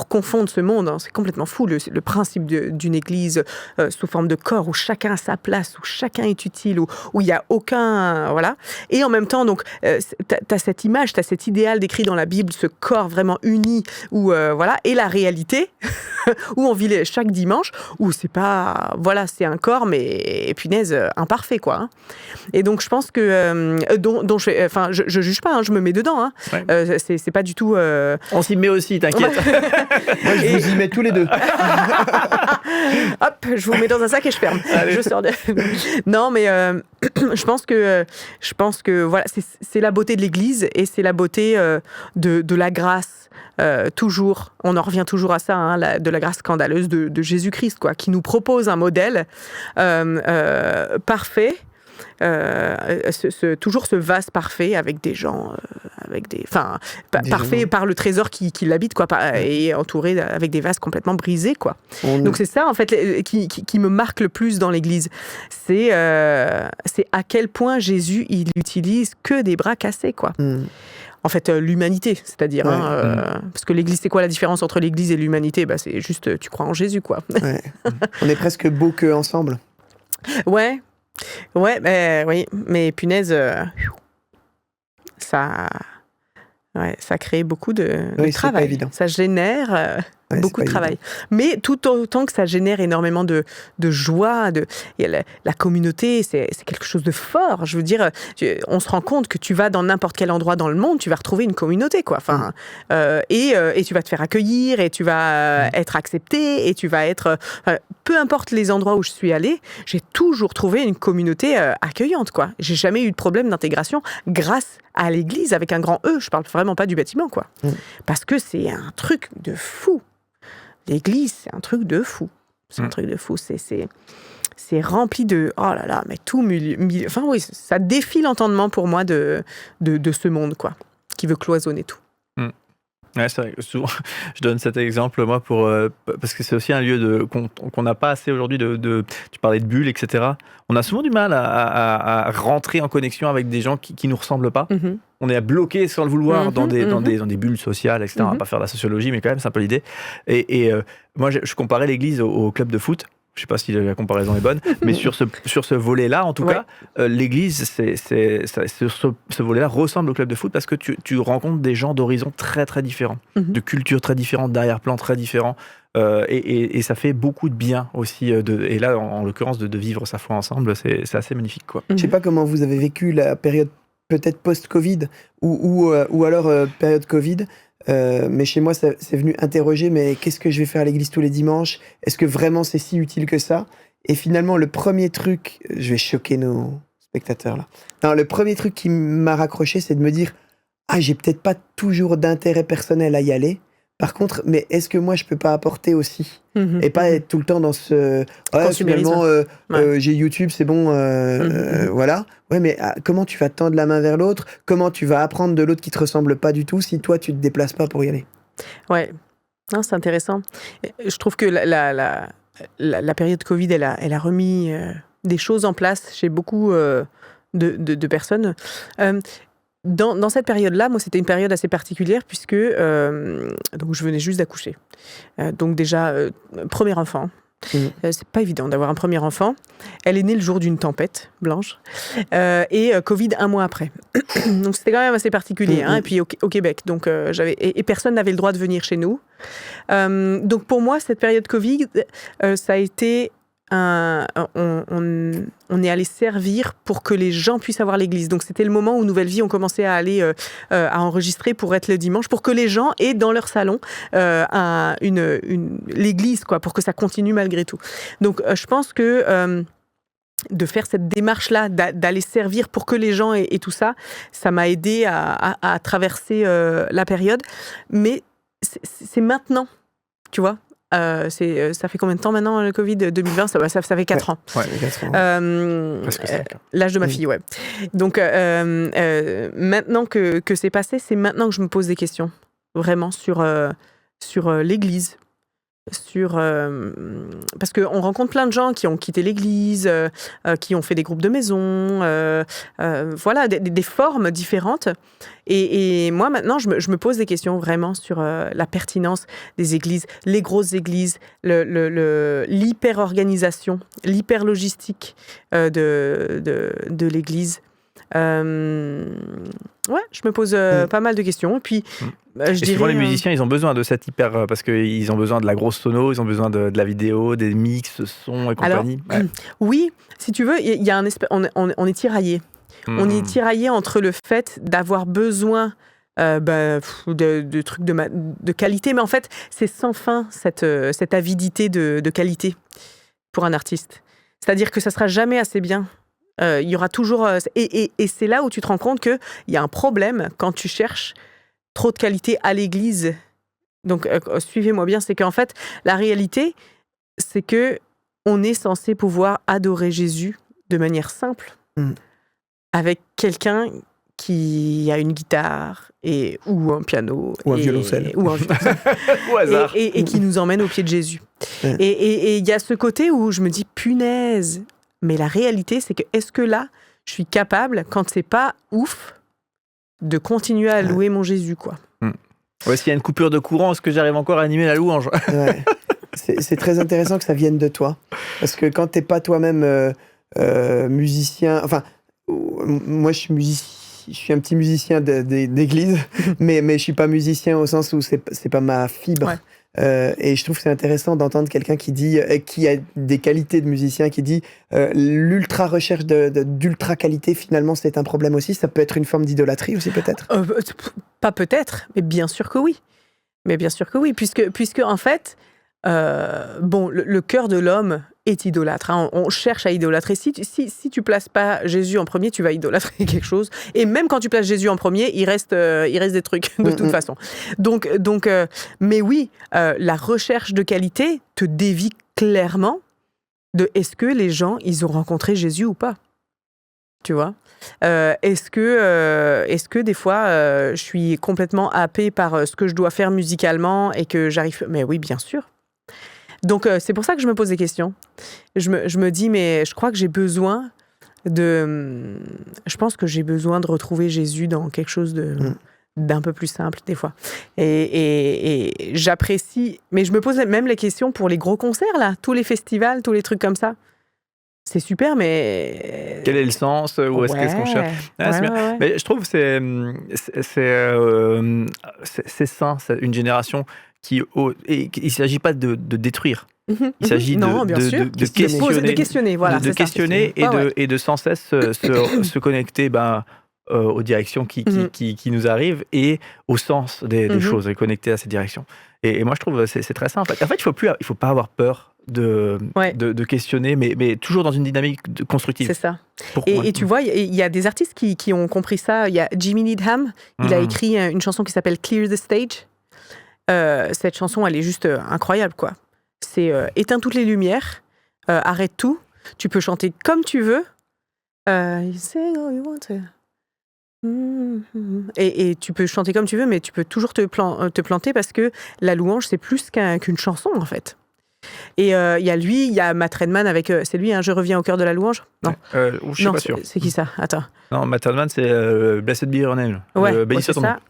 confondre ce monde. Hein. C'est complètement fou, le principe d'une église sous forme de corps, où chacun a sa place, où chacun est utile, où il n'y a aucun... voilà. Et en même temps, donc, t'as cette image, t'as cet idéal décrit dans la Bible, ce corps vraiment uni, où, voilà, et la réalité, où on vit chaque dimanche, où c'est pas... voilà, c'est un corps, mais punaise, imparfait, quoi. Hein. Et donc, je pense que... dont je fais... Enfin, je juge pas, hein, je me mets dedans. Hein. Ouais. C'est pas du tout... On s'y met aussi, t'inquiète. Moi, je vous y mets tous les deux. Hop, je vous mets dans un sac et je ferme. Allez. Je sors de... Non, mais je pense que voilà, c'est la beauté de l'Église et c'est la beauté de la grâce. Toujours, on en revient toujours à ça, hein, de la grâce scandaleuse de Jésus-Christ, quoi, qui nous propose un modèle parfait. Toujours ce vase parfait avec des gens, parfait par le trésor qui l'habite, quoi, et entouré avec des vases complètement brisés, quoi. Donc c'est ça en fait qui me marque le plus dans l'Église, c'est à quel point Jésus il utilise que des bras cassés, quoi. En fait, l'humanité, c'est-à-dire, parce que l'Église, c'est quoi la différence entre l'Église et l'humanité ? C'est juste, tu crois en Jésus, quoi. Ouais. On est presque beau que ensemble. Ouais. Ouais, oui, mais punaise, ça crée beaucoup de travail. Pas évident. Ça génère beaucoup de travail. Évident. Mais tout autant que ça génère énormément de joie, la communauté, c'est quelque chose de fort. Je veux dire, on se rend compte que tu vas dans n'importe quel endroit dans le monde, tu vas retrouver une communauté, quoi. Enfin, et tu vas te faire accueillir, et tu vas être accepté, et tu vas être... peu importe les endroits où je suis allée, j'ai toujours trouvé une communauté accueillante, quoi. J'ai jamais eu de problème d'intégration grâce à l'église avec un grand E. Je parle vraiment pas du bâtiment, quoi. Parce que c'est un truc de fou. L'église, c'est un truc de fou. C'est un truc de fou. C'est rempli de... Oh là là, mais tout... Enfin oui, ça défie l'entendement pour moi de ce monde, quoi, qui veut cloisonner tout. Ouais, c'est vrai. Souvent, je donne cet exemple, moi, parce que c'est aussi un lieu qu'on n'a pas assez aujourd'hui tu parlais de bulles, etc. On a souvent du mal à rentrer en connexion avec des gens qui nous ressemblent pas. On est bloqué sans le vouloir dans des bulles sociales, etc. On va pas faire de la sociologie, mais quand même, c'est un peu l'idée. Et moi, je comparais l'église au club de foot. Je ne sais pas si la comparaison est bonne, mais sur ce volet-là, en tout cas, l'église, ce volet-là ressemble au club de foot parce que tu rencontres des gens d'horizons très, très différents, de cultures très différentes, d'arrière-plans très différents. Et ça fait beaucoup de bien aussi. Et là, en l'occurrence, de vivre sa foi ensemble, c'est assez magnifique, quoi. Je ne sais pas comment vous avez vécu la période peut-être post-Covid ou alors période Covid. mais chez moi, c'est venu interroger, mais qu'est-ce que je vais faire à l'église tous les dimanches? Est-ce que vraiment c'est si utile que ça? Et finalement, le premier truc, je vais choquer nos spectateurs là. Non, le premier truc qui m'a raccroché, c'est de me dire, j'ai peut-être pas toujours d'intérêt personnel à y aller. Par contre, mais est-ce que moi je peux pas apporter aussi et pas être tout le temps dans ce finalement j'ai YouTube, c'est bon, voilà. Ouais, mais comment tu vas tendre la main vers l'autre? Comment tu vas apprendre de l'autre qui te ressemble pas du tout si toi tu te déplaces pas pour y aller? Ouais, non, c'est intéressant. Je trouve que la période Covid, elle a remis des choses en place chez beaucoup de personnes. Dans cette période-là, moi, c'était une période assez particulière puisque donc je venais juste d'accoucher. Donc déjà, premier enfant. C'est pas évident d'avoir un premier enfant. Elle est née le jour d'une tempête blanche et Covid 1 mois après. Donc c'était quand même assez particulier. Et puis au Québec, donc et personne n'avait le droit de venir chez nous. Donc pour moi, cette période Covid, ça a été on est allé servir pour que les gens puissent avoir l'église. Donc c'était le moment où Nouvelle Vie ont commencé à aller à enregistrer pour être le dimanche, pour que les gens aient dans leur salon l'église, quoi, pour que ça continue malgré tout. Donc je pense que de faire cette démarche-là, d'aller servir pour que les gens aient tout ça, ça m'a aidé à traverser la période. Mais c'est maintenant, tu vois. Ça fait combien de temps maintenant le Covid? 2020, ça fait 4 ans. Ouais, 4 ans. Presque 5 ans. L'âge de ma fille, ouais. Donc maintenant que c'est passé, c'est maintenant que je me pose des questions, vraiment, sur l'Église. Parce qu'on rencontre plein de gens qui ont quitté l'église, qui ont fait des groupes de maison, voilà, des formes différentes. Et moi, maintenant, je me pose des questions vraiment sur la pertinence des églises, les grosses églises, l'hyper-organisation, l'hyper-logistique de l'église. Ouais, je me pose pas mal de questions. Et puis, et souvent, les musiciens, ils ont besoin de cette hyper... Parce qu'ils ont besoin de la grosse sono, ils ont besoin de la vidéo, des mix, son et compagnie. Alors, oui, si tu veux, il y a on est tiraillé. On est tiraillé entre le fait d'avoir besoin de trucs de qualité, mais en fait, c'est sans fin cette avidité de qualité pour un artiste. C'est-à-dire que ça sera jamais assez bien. Il y aura toujours... Et c'est là où tu te rends compte qu'il y a un problème quand tu cherches trop de qualité à l'église. Donc, suivez-moi bien, c'est qu'en fait, la réalité, c'est que on est censé pouvoir adorer Jésus de manière simple, avec quelqu'un qui a une guitare ou un piano. Ou un violoncelle. Ou un violoncelle. Au hasard. Et qui nous emmène au pied de Jésus. Ouais. Et il y a ce côté où je me dis, punaise, mais la réalité, c'est que est-ce que là, je suis capable, quand c'est pas ouf, de continuer à louer mon Jésus, quoi. Ouais, s'il y a une coupure de courant, est-ce que j'arrive encore à animer la louange? Ouais. C'est très intéressant que ça vienne de toi. Parce que quand t'es pas toi-même musicien... Enfin, moi, je suis un petit musicien d'église, mais je suis pas musicien au sens où c'est pas ma fibre. Ouais. Et je trouve que c'est intéressant d'entendre quelqu'un qui dit, qui a des qualités de musicien, qui dit l'ultra recherche d'ultra qualité, finalement, c'est un problème aussi. Ça peut être une forme d'idolâtrie aussi, peut-être. Pas peut-être, mais bien sûr que oui. Puisque en fait, le cœur de l'homme est idolâtre. Hein. On cherche à idolâtrer. Si tu places pas Jésus en premier, tu vas idolâtrer quelque chose. Et même quand tu places Jésus en premier, il reste des trucs de toute façon. Donc, mais oui, la recherche de qualité te dévie clairement de est-ce que les gens, ils ont rencontré Jésus ou pas. Tu vois, est-ce que des fois je suis complètement happée par ce que je dois faire musicalement et que j'arrive. Mais oui, bien sûr. Donc, c'est pour ça que je me pose des questions. Je me dis, mais je crois que j'ai besoin je pense que j'ai besoin de retrouver Jésus dans quelque chose d'un peu plus simple, des fois. Et j'apprécie... Mais je me pose même les questions pour les gros concerts, là. Tous les festivals, tous les trucs comme ça. C'est super, mais... Quel est le sens? Où est-ce qu'on cherche? Ouais. Mais je trouve que c'est sain, une génération il ne s'agit pas de détruire. Il s'agit de questionner, voilà, et de sans cesse se connecter aux directions qui nous arrivent et au sens des choses et connecter à ces directions. Et moi, je trouve que c'est très simple. En fait, il faut pas avoir peur de questionner, mais toujours dans une dynamique constructive. C'est ça. Et tu vois, il y a des artistes qui ont compris ça. Il y a Jimmy Needham, il a écrit une chanson qui s'appelle Clear the Stage. Cette chanson, elle est juste incroyable, quoi. C'est éteins toutes les lumières, arrête tout, tu peux chanter comme tu veux. You sing all you want to. Et tu peux chanter comme tu veux, mais tu peux toujours te planter parce que la louange, c'est plus qu'une chanson, en fait. Et il y a lui, il y a Matt Redman avec... c'est lui, Je reviens au cœur de la louange. Non, je suis pas sûr. C'est qui ça? Attends. Non, Matt Redman, c'est Blessed Be Your Name. Ouais, c'est ça.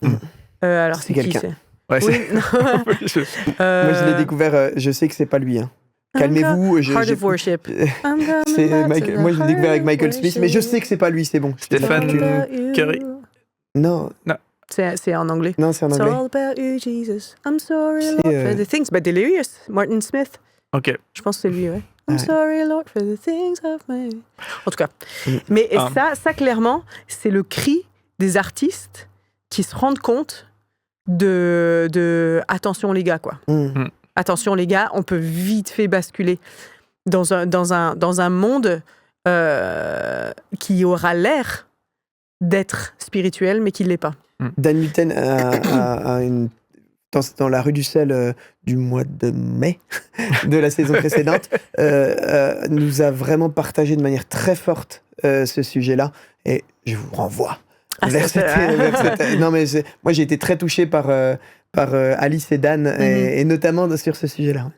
Alors, c'est quelqu'un. qui Moi, je l'ai découvert, je sais que c'est pas lui. Hein. Calmez-vous. Heart of Worship. Moi, je l'ai découvert avec Michael Smith, mais je sais que c'est pas lui, c'est bon. Stephen Curry. Non. C'est en anglais. Non, c'est en anglais. It's all about you, Jesus. I'm sorry, Lord, for the things. Delirious. Martin Smith. Ok. Je pense que c'est lui, ouais. I'm sorry, Lord, for the things I've made. En tout cas. Mais ça, clairement, c'est le cri des artistes qui se rendent compte de attention, les gars, quoi. Attention, les gars, on peut vite fait basculer dans un monde qui aura l'air d'être spirituel, mais qui ne l'est pas. Dan Milton dans la rue du sel du mois de mai de la saison précédente nous a vraiment partagé de manière très forte ce sujet-là, et je vous renvoie vers cette... Non, mais moi j'ai été très touché par Alice et Dan, et notamment sur ce sujet-là.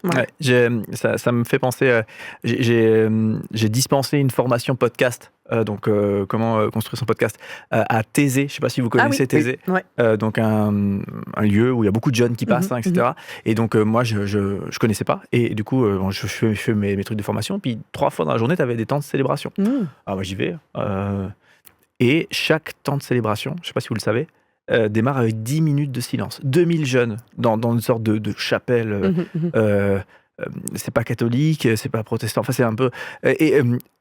Ça me fait penser, j'ai dispensé une formation podcast, donc comment construire son podcast, à Thésée. Je ne sais pas si vous connaissez Thésée. Oui. Donc un lieu où il y a beaucoup de jeunes qui passent, etc. Et donc moi, je ne connaissais pas. Et du coup, je fais mes trucs de formation. Puis 3 fois dans la journée, tu avais des temps de célébration. Alors moi, j'y vais. Et chaque temps de célébration, je ne sais pas si vous le savez, démarre avec 10 minutes de silence. 2000 jeunes dans une sorte de chapelle. C'est pas catholique, c'est pas protestant. Enfin, c'est un peu...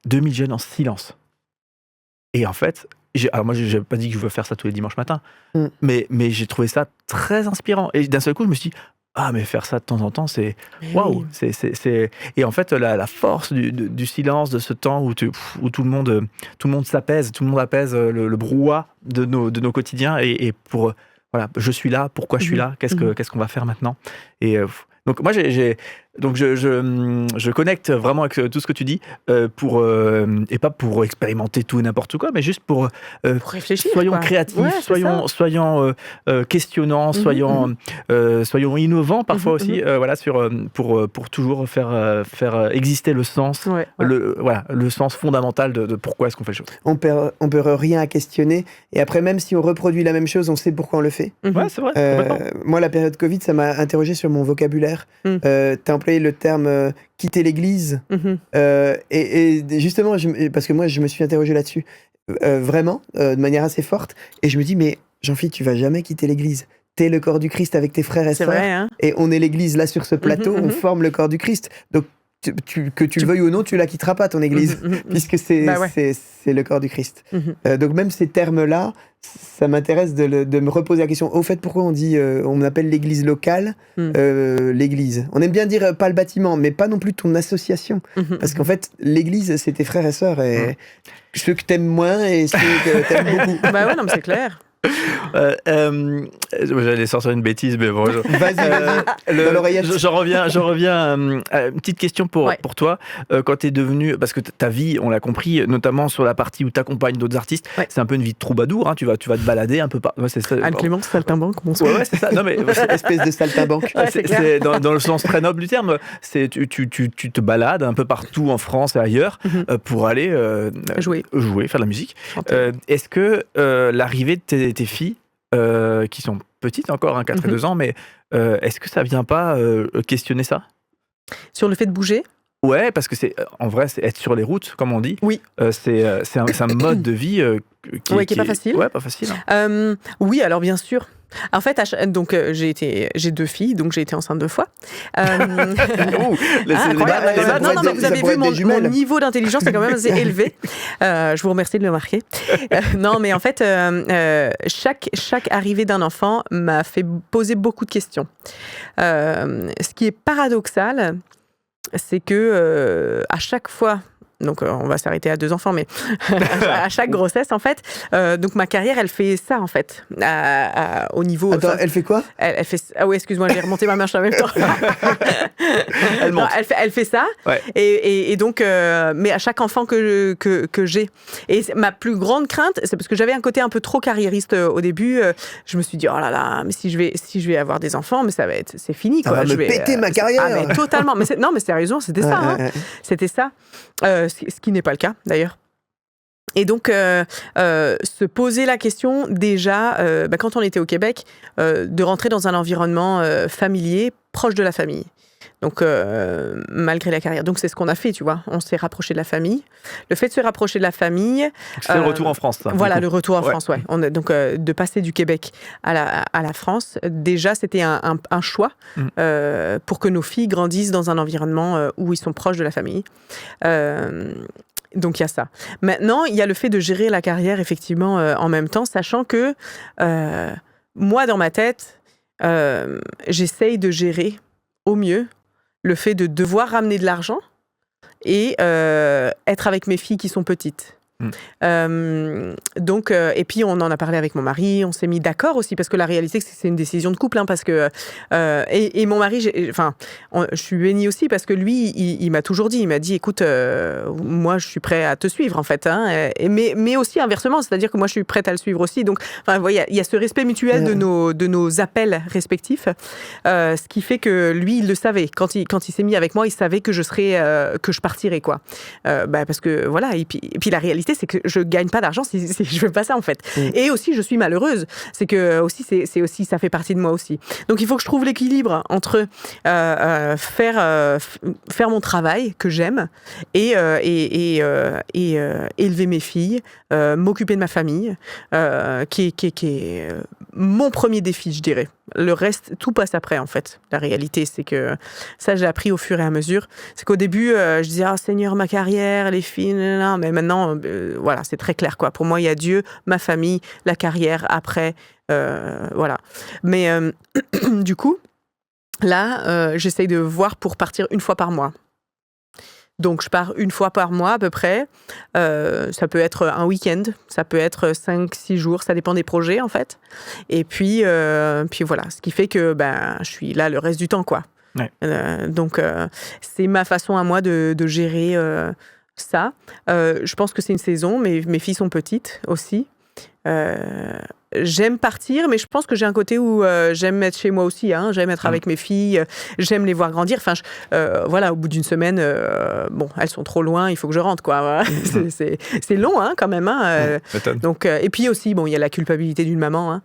2000 jeunes en silence. Et en fait, alors moi, j'ai pas dit que je veux faire ça tous les dimanches matins, mais j'ai trouvé ça très inspirant. Et d'un seul coup, je me suis dit, mais faire ça de temps en temps, c'est... Waouh! Et en fait, la force du silence, de ce temps où tout le monde s'apaise, tout le monde apaise le brouhaha de nos quotidiens, et pour... voilà, je suis là, pourquoi je suis là, qu'est-ce qu'on va faire maintenant? Et donc moi, je connecte vraiment avec tout ce que tu dis, et pas pour expérimenter tout et n'importe quoi, mais juste pour réfléchir. Soyons créatifs, soyons questionnants, soyons innovants parfois aussi, voilà, pour toujours faire exister le sens, le sens fondamental de pourquoi est-ce qu'on fait les choses. On peut rien à questionner, et après, même si on reproduit la même chose, on sait pourquoi on le fait. Ouais, c'est vrai. Moi, la période Covid, ça m'a interrogé sur mon vocabulaire. T'as employé le terme quitter l'église, et justement, parce que moi je me suis interrogé là-dessus vraiment de manière assez forte, et je me dis, mais Jean-Philippe, tu vas jamais quitter l'église. T'es le corps du Christ avec tes frères et sœurs, et on est l'église là sur ce plateau, on forme le corps du Christ, donc que tu le veuilles ou non, tu la quitteras pas, ton église, puisque c'est le corps du Christ. Donc même ces termes-là, ça m'intéresse de me reposer la question. Au fait, pourquoi on appelle l'église locale l'église? On aime bien dire pas le bâtiment, mais pas non plus ton association. Parce qu'en fait, l'église, c'est tes frères et sœurs, et ceux que t'aimes moins et ceux que t'aimes beaucoup. Bah ouais, non, mais c'est clair. J'allais sortir une bêtise, mais bon. Vas-y, dans l'oreillette. Je reviens à une petite question pour toi. Quand tu es devenu, parce que ta vie, on l'a compris, notamment sur la partie où tu accompagnes d'autres artistes, c'est un peu une vie de troubadour, hein, tu vas te balader un peu par... c'est ça. Anne-Clémence, saltimbanque, bonsoir. Ouais, c'est ça. Non, mais espèce de saltimbanque. C'est dans le sens très noble du terme. Tu te balades un peu partout en France et ailleurs pour aller jouer, faire de la musique. Est-ce que l'arrivée de tes filles, qui sont petites encore, 4 et 2 ans, mais est-ce que ça vient pas questionner ça? Sur le fait de bouger? Ouais, parce que en vrai, c'est être sur les routes, comme on dit. Oui. C'est un mode de vie qui est pas facile. Ouais, pas facile. Oui, alors bien sûr. En fait, donc j'ai 2 filles, donc j'ai été enceinte 2 fois. Incroyable. Non, mais vous avez vu mon niveau d'intelligence est quand même assez élevé. Je vous remercie de le marquer. Non, mais en fait, chaque arrivée d'un enfant m'a fait poser beaucoup de questions. Ce qui est paradoxal, c'est que à chaque fois, donc on va s'arrêter à 2 enfants, mais à chaque grossesse, en fait, donc ma carrière, elle fait ça, en fait, au niveau... Attends, elle fait quoi ? Elle fait... Ah oui, excuse-moi, j'ai remonté ma marche en même temps. Elle fait ça, ouais. Et donc, mais à chaque enfant que j'ai. Et ma plus grande crainte, c'est parce que j'avais un côté un peu trop carriériste au début. Je me suis dit, oh là là, mais si je vais avoir des enfants, mais c'est fini, quoi. Ça va me péter ma carrière. Ah, mais totalement. Non, mais sérieusement, c'était ça. Hein. C'était ça. Ce qui n'est pas le cas, d'ailleurs. Et donc, se poser la question, déjà, quand on était au Québec, de rentrer dans un environnement familier, proche de la famille. Donc, malgré la carrière. Donc, c'est ce qu'on a fait, tu vois. On s'est rapproché de la famille. Le fait de se rapprocher de la famille... C'est le retour en France, ça. Voilà, le retour en France, ouais. Donc, de passer du Québec à la France, déjà, c'était un choix pour que nos filles grandissent dans un environnement où ils sont proches de la famille. Donc, il y a ça. Maintenant, il y a le fait de gérer la carrière, effectivement, en même temps, sachant que moi, dans ma tête, j'essaye de gérer au mieux le fait de devoir ramener de l'argent et être avec mes filles qui sont petites. Donc, et puis on en a parlé avec mon mari, on s'est mis d'accord aussi parce que la réalité c'est que c'est une décision de couple, hein, parce que et mon mari, je suis bénie aussi parce que lui, il m'a toujours dit, il m'a dit, écoute, moi je suis prêt à te suivre en fait, hein, mais aussi inversement, c'est-à-dire que moi je suis prête à le suivre aussi. Donc, enfin, il y a ce respect mutuel de nos appels respectifs, ce qui fait que lui, il le savait quand il s'est mis avec moi, il savait que je partirais, quoi, parce que voilà, et puis la réalité c'est que je gagne pas d'argent si je fais pas ça en fait. Et aussi je suis malheureuse. C'est que aussi c'est aussi, ça fait partie de moi aussi. Donc il faut que je trouve l'équilibre entre faire mon travail que j'aime et élever mes filles, m'occuper de ma famille, qui est mon premier défi, je dirais. Le reste, tout passe après, en fait. La réalité, c'est que ça, j'ai appris au fur et à mesure. C'est qu'au début, je disais, ah, Seigneur, ma carrière, les filles, mais maintenant, voilà, c'est très clair, quoi. Pour moi, il y a Dieu, ma famille, la carrière, après, voilà. Mais du coup, là, j'essaye de voir pour partir 1 fois par mois. Donc, je pars 1 fois par mois à peu près. Ça peut être un week-end, ça peut être 5-6 jours, ça dépend des projets en fait. Et puis voilà, ce qui fait que je suis là le reste du temps, quoi. Ouais. Donc, c'est ma façon à moi de gérer ça. Je pense que c'est une saison, mais mes filles sont petites aussi. J'aime partir, mais je pense que j'ai un côté où j'aime être chez moi aussi, hein. J'aime être avec mes filles, j'aime les voir grandir. Enfin, voilà, au bout d'une semaine, bon, elles sont trop loin, il faut que je rentre, quoi. C'est long, hein, quand même. Hein. Donc, et puis aussi, bon, il y a la culpabilité d'une maman, hein,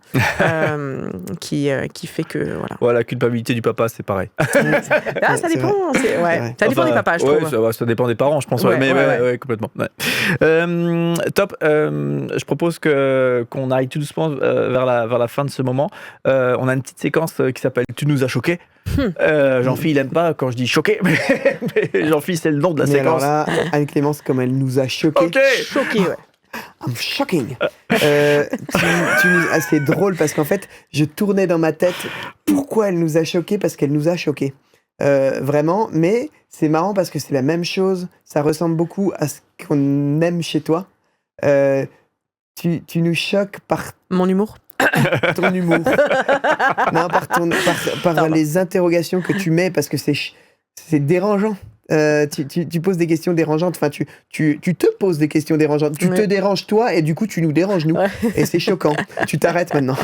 qui fait que, voilà. Ouais, la culpabilité du papa, c'est pareil. Ah, ça dépend. Ça dépend des papas, je trouve. Ça dépend des parents, je pense. Ouais, complètement. Ouais. Top. Je propose qu'on arrive tout doucement vers la fin de ce moment. On a une petite séquence qui s'appelle « Tu nous as choqués ». Jean-Phil, il n'aime pas quand je dis « choqué », mais Jean-Phil, c'est le nom de la séquence. Alors là, Anne-Clémence, comme elle nous a choqués. Choqué, ouais. I'm shocking. C'est drôle parce qu'en fait, je tournais dans ma tête pourquoi elle nous a choqués, parce qu'elle nous a choqués. Vraiment, mais c'est marrant parce que c'est la même chose. Ça ressemble beaucoup à ce qu'on aime chez toi. Tu nous choques par... Mon humour. Ton humour. Non, par les interrogations que tu mets, parce que c'est dérangeant. Tu poses des questions dérangeantes. Enfin, tu te poses des questions dérangeantes. Tu te déranges toi et du coup tu nous déranges nous. Ouais. Et c'est choquant. Tu t'arrêtes maintenant.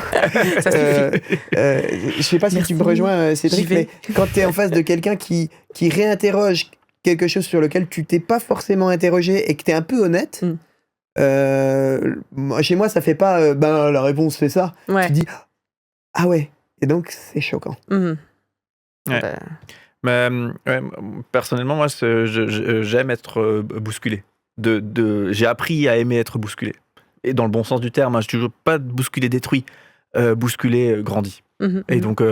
Ça suffit. Je sais pas si tu me rejoins, Cédric, mais quand tu es en face de quelqu'un qui réinterroge quelque chose sur lequel tu t'es pas forcément interrogé et que tu es un peu honnête. Chez moi ça fait pas la réponse c'est ça. Tu dis ah ouais, et donc c'est choquant. Ouais. Mais personnellement moi j'aime être bousculé. J'ai appris à aimer être bousculé, et dans le bon sens du terme, hein. Je suis toujours pas bousculé, détruit. bousculé grandit. Et donc,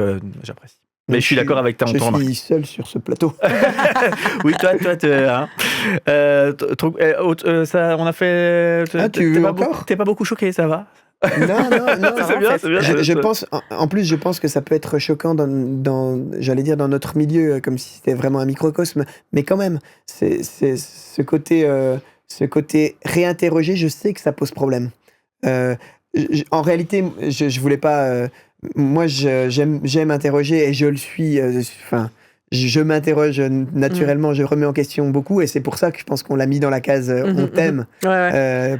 j'apprécie. Mais je suis d'accord avec ta remarque. Je suis seul sur ce plateau. Oui, toi, hein. Ça, on a fait. T'es pas beaucoup choqué, ça va? Non. C'est bien. Je pense, en plus, je pense que ça peut être choquant j'allais dire dans notre milieu, comme si c'était vraiment un microcosme, mais quand même, c'est ce côté réinterroger. Je sais que ça pose problème. En réalité, je voulais pas. Moi, j'aime interroger et je le suis. Je m'interroge naturellement, je remets en question beaucoup et c'est pour ça que je pense qu'on l'a mis dans la case on t'aime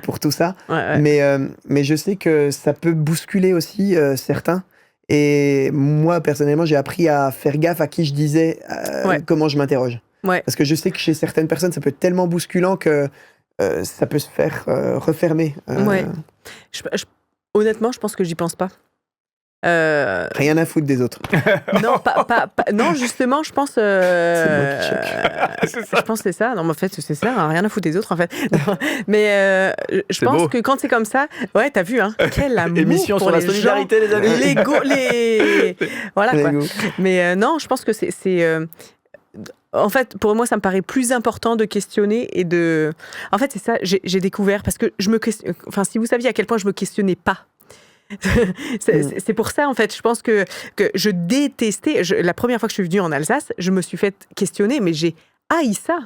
pour tout ça. Mais je sais que ça peut bousculer aussi certains. Et moi, personnellement, j'ai appris à faire gaffe à qui je disais comment je m'interroge. Parce que je sais que chez certaines personnes, ça peut être tellement bousculant que ça peut se faire refermer. Honnêtement, je pense que j'y pense pas. Rien à foutre des autres. Non, non, justement, je pense. C'est moi qui choque. Je pense que c'est ça. Non, mais en fait, c'est ça. Hein, rien à foutre des autres, en fait. Non, mais je pense beau. Que quand c'est comme ça, ouais, t'as vu, hein. Quel amour émission pour sur la les solidarité, gens, les amis. Voilà quoi. Mais non, je pense que c'est. En fait, pour moi, ça me paraît plus important de questionner et de. En fait, c'est ça. J'ai découvert parce que je me questionne. Enfin, si vous saviez à quel point je me questionnais pas. C'est pour ça en fait je pense que je détestais la première fois que je suis venue en Alsace je me suis fait questionner mais j'ai haï ça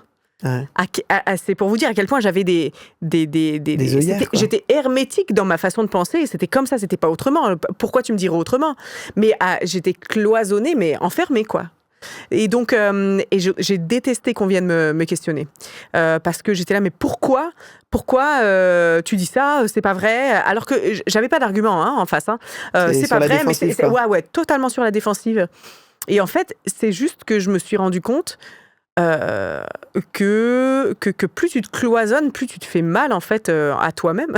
c'est pour vous dire à quel point j'avais des œillères, j'étais hermétique dans ma façon de penser c'était comme ça, c'était pas autrement, pourquoi tu me dirais autrement, mais j'étais cloisonnée mais enfermée quoi. Et donc, j'ai détesté qu'on vienne me questionner parce que j'étais là, mais pourquoi tu dis ça, c'est pas vrai, alors que j'avais pas d'argument en face. C'est pas vrai, mais c'est totalement sur la défensive. Et en fait, c'est juste que je me suis rendu compte que plus tu te cloisonnes, plus tu te fais mal en fait à toi-même.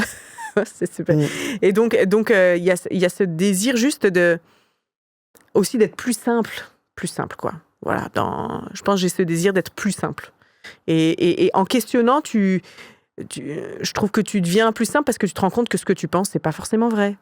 C'est super. Et donc, il y a ce désir juste aussi d'être plus simple quoi. Voilà, je pense que j'ai ce désir d'être plus simple. Et en questionnant, je trouve que tu deviens plus simple parce que tu te rends compte que ce que tu penses, c'est pas forcément vrai.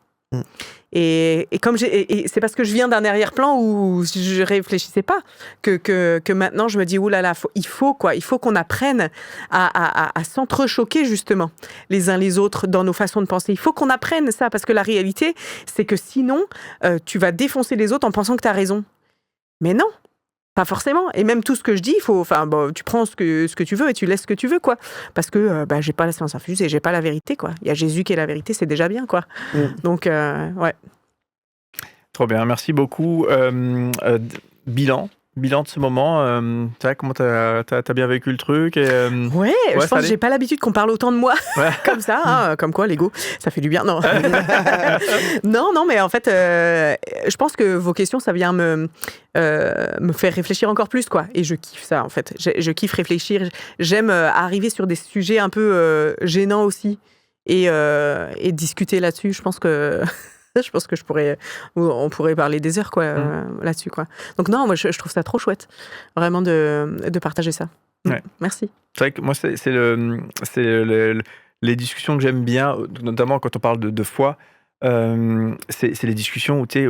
Et comme c'est parce que je viens d'un arrière-plan où je réfléchissais pas que maintenant je me dis oulala, il faut qu'on apprenne à s'entrechoquer justement les uns les autres dans nos façons de penser. Il faut qu'on apprenne ça parce que la réalité, c'est que sinon tu vas défoncer les autres en pensant que tu as raison. Mais non, pas forcément. Et même tout ce que je dis, tu prends ce que tu veux et tu laisses ce que tu veux, quoi. Parce que j'ai pas la science infuse et j'ai pas la vérité, quoi. Il y a Jésus qui est la vérité, c'est déjà bien, quoi. Donc, ouais. Trop bien, merci beaucoup. Bilan de ce moment, comment t'as bien vécu le truc Ouais, je pense que j'ai pas l'habitude qu'on parle autant de moi comme ça, comme quoi l'ego, ça fait du bien. Non, non, mais en fait, je pense que vos questions, ça vient me faire réfléchir encore plus, quoi. Et je kiffe ça, en fait. Je kiffe réfléchir. J'aime arriver sur des sujets un peu gênants aussi et discuter là-dessus. Je pense que on pourrait parler des heures, quoi, là-dessus, quoi. Donc non, moi, je trouve ça trop chouette, vraiment de partager ça. Merci. C'est vrai que moi, c'est les discussions que j'aime bien, notamment quand on parle de foi. C'est les discussions où tu sais,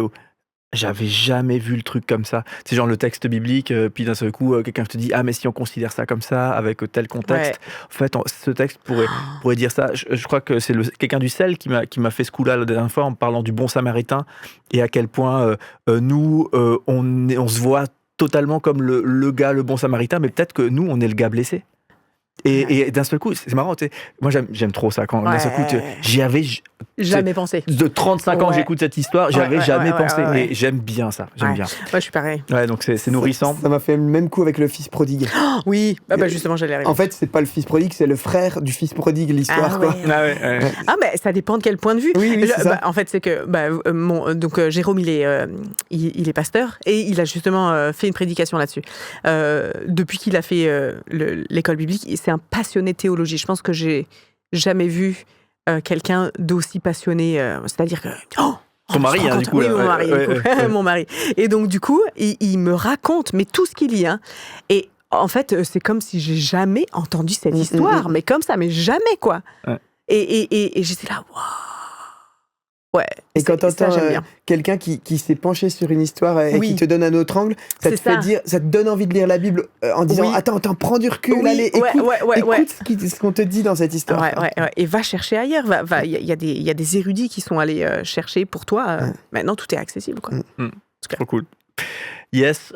j'avais jamais vu le truc comme ça. C'est genre le texte biblique, puis d'un seul coup, quelqu'un te dit « Ah, mais si on considère ça comme ça, avec tel contexte... » En fait, ce texte pourrait dire ça. Je crois que c'est quelqu'un du CEL qui m'a fait ce coup-là la dernière fois en me parlant du bon samaritain et à quel point nous, on se voit totalement comme le gars, le bon samaritain, mais peut-être que nous, on est le gars blessé. Et d'un seul coup, c'est marrant, tu sais, moi j'aime trop ça, quand d'un seul coup, j'y avais jamais pensé. De 35 ans que j'écoute cette histoire, j'avais jamais pensé, mais j'aime bien ça, j'aime bien. Moi je suis pareil. Ouais, donc c'est nourrissant. Ça m'a fait le même coup avec le fils prodigue. Oh, oui, justement j'allais arriver. En fait, c'est pas le fils prodigue, c'est le frère du fils prodigue, l'histoire, quoi. Mais ça dépend de quel point de vue. Oui, c'est ça. En fait, c'est que Jérôme, il est pasteur et il a justement fait une prédication là-dessus. Depuis qu'il a fait l'école biblique, c'est un passionné de théologie. Je pense que j'ai jamais vu quelqu'un d'aussi passionné. C'est-à-dire que... Son mari, du coup. Oui, mon mari. Mon mari. Et donc, du coup, il me raconte mais tout ce qu'il lit. Hein. Et en fait, c'est comme si j'ai jamais entendu cette histoire. Mais comme ça, mais jamais, quoi. Ouais. Et j'étais là, waouh. Ouais. Et quand t'entends quelqu'un qui s'est penché sur une histoire et qui te donne un autre angle, ça te donne envie de lire la Bible en disant attends, prends du recul, allez, écoute ce qu'on te dit dans cette histoire. Et va chercher ailleurs. Il y a des érudits qui sont allés chercher pour toi. Maintenant, tout est accessible, quoi. Trop cool. Yes,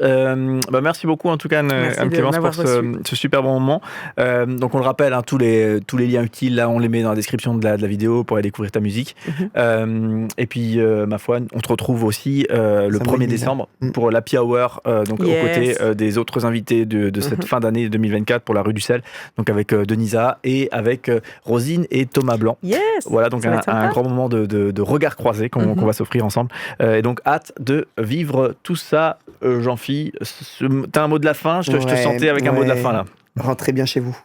merci beaucoup en tout cas Anne-Clémence pour ce super bon moment. Donc on le rappelle, tous les liens utiles là on les met dans la description de la vidéo pour aller découvrir ta musique. Et puis ma foi, on te retrouve aussi le 1er décembre pour l'Happy Hour, donc aux côtés des autres invités de cette fin d'année 2024 pour la rue du Sel, donc avec Denisa et avec Rosine et Thomas Blanc. Voilà, donc un grand moment de regard croisé qu'on va s'offrir ensemble. Et donc hâte de vivre tout ça. Jean-Phi, t'as un mot de la fin? Je te sentais avec un mot de la fin là. Rentrez bien chez vous.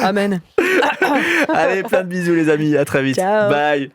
Amen. Allez, plein de bisous les amis, à très vite. Ciao. Bye.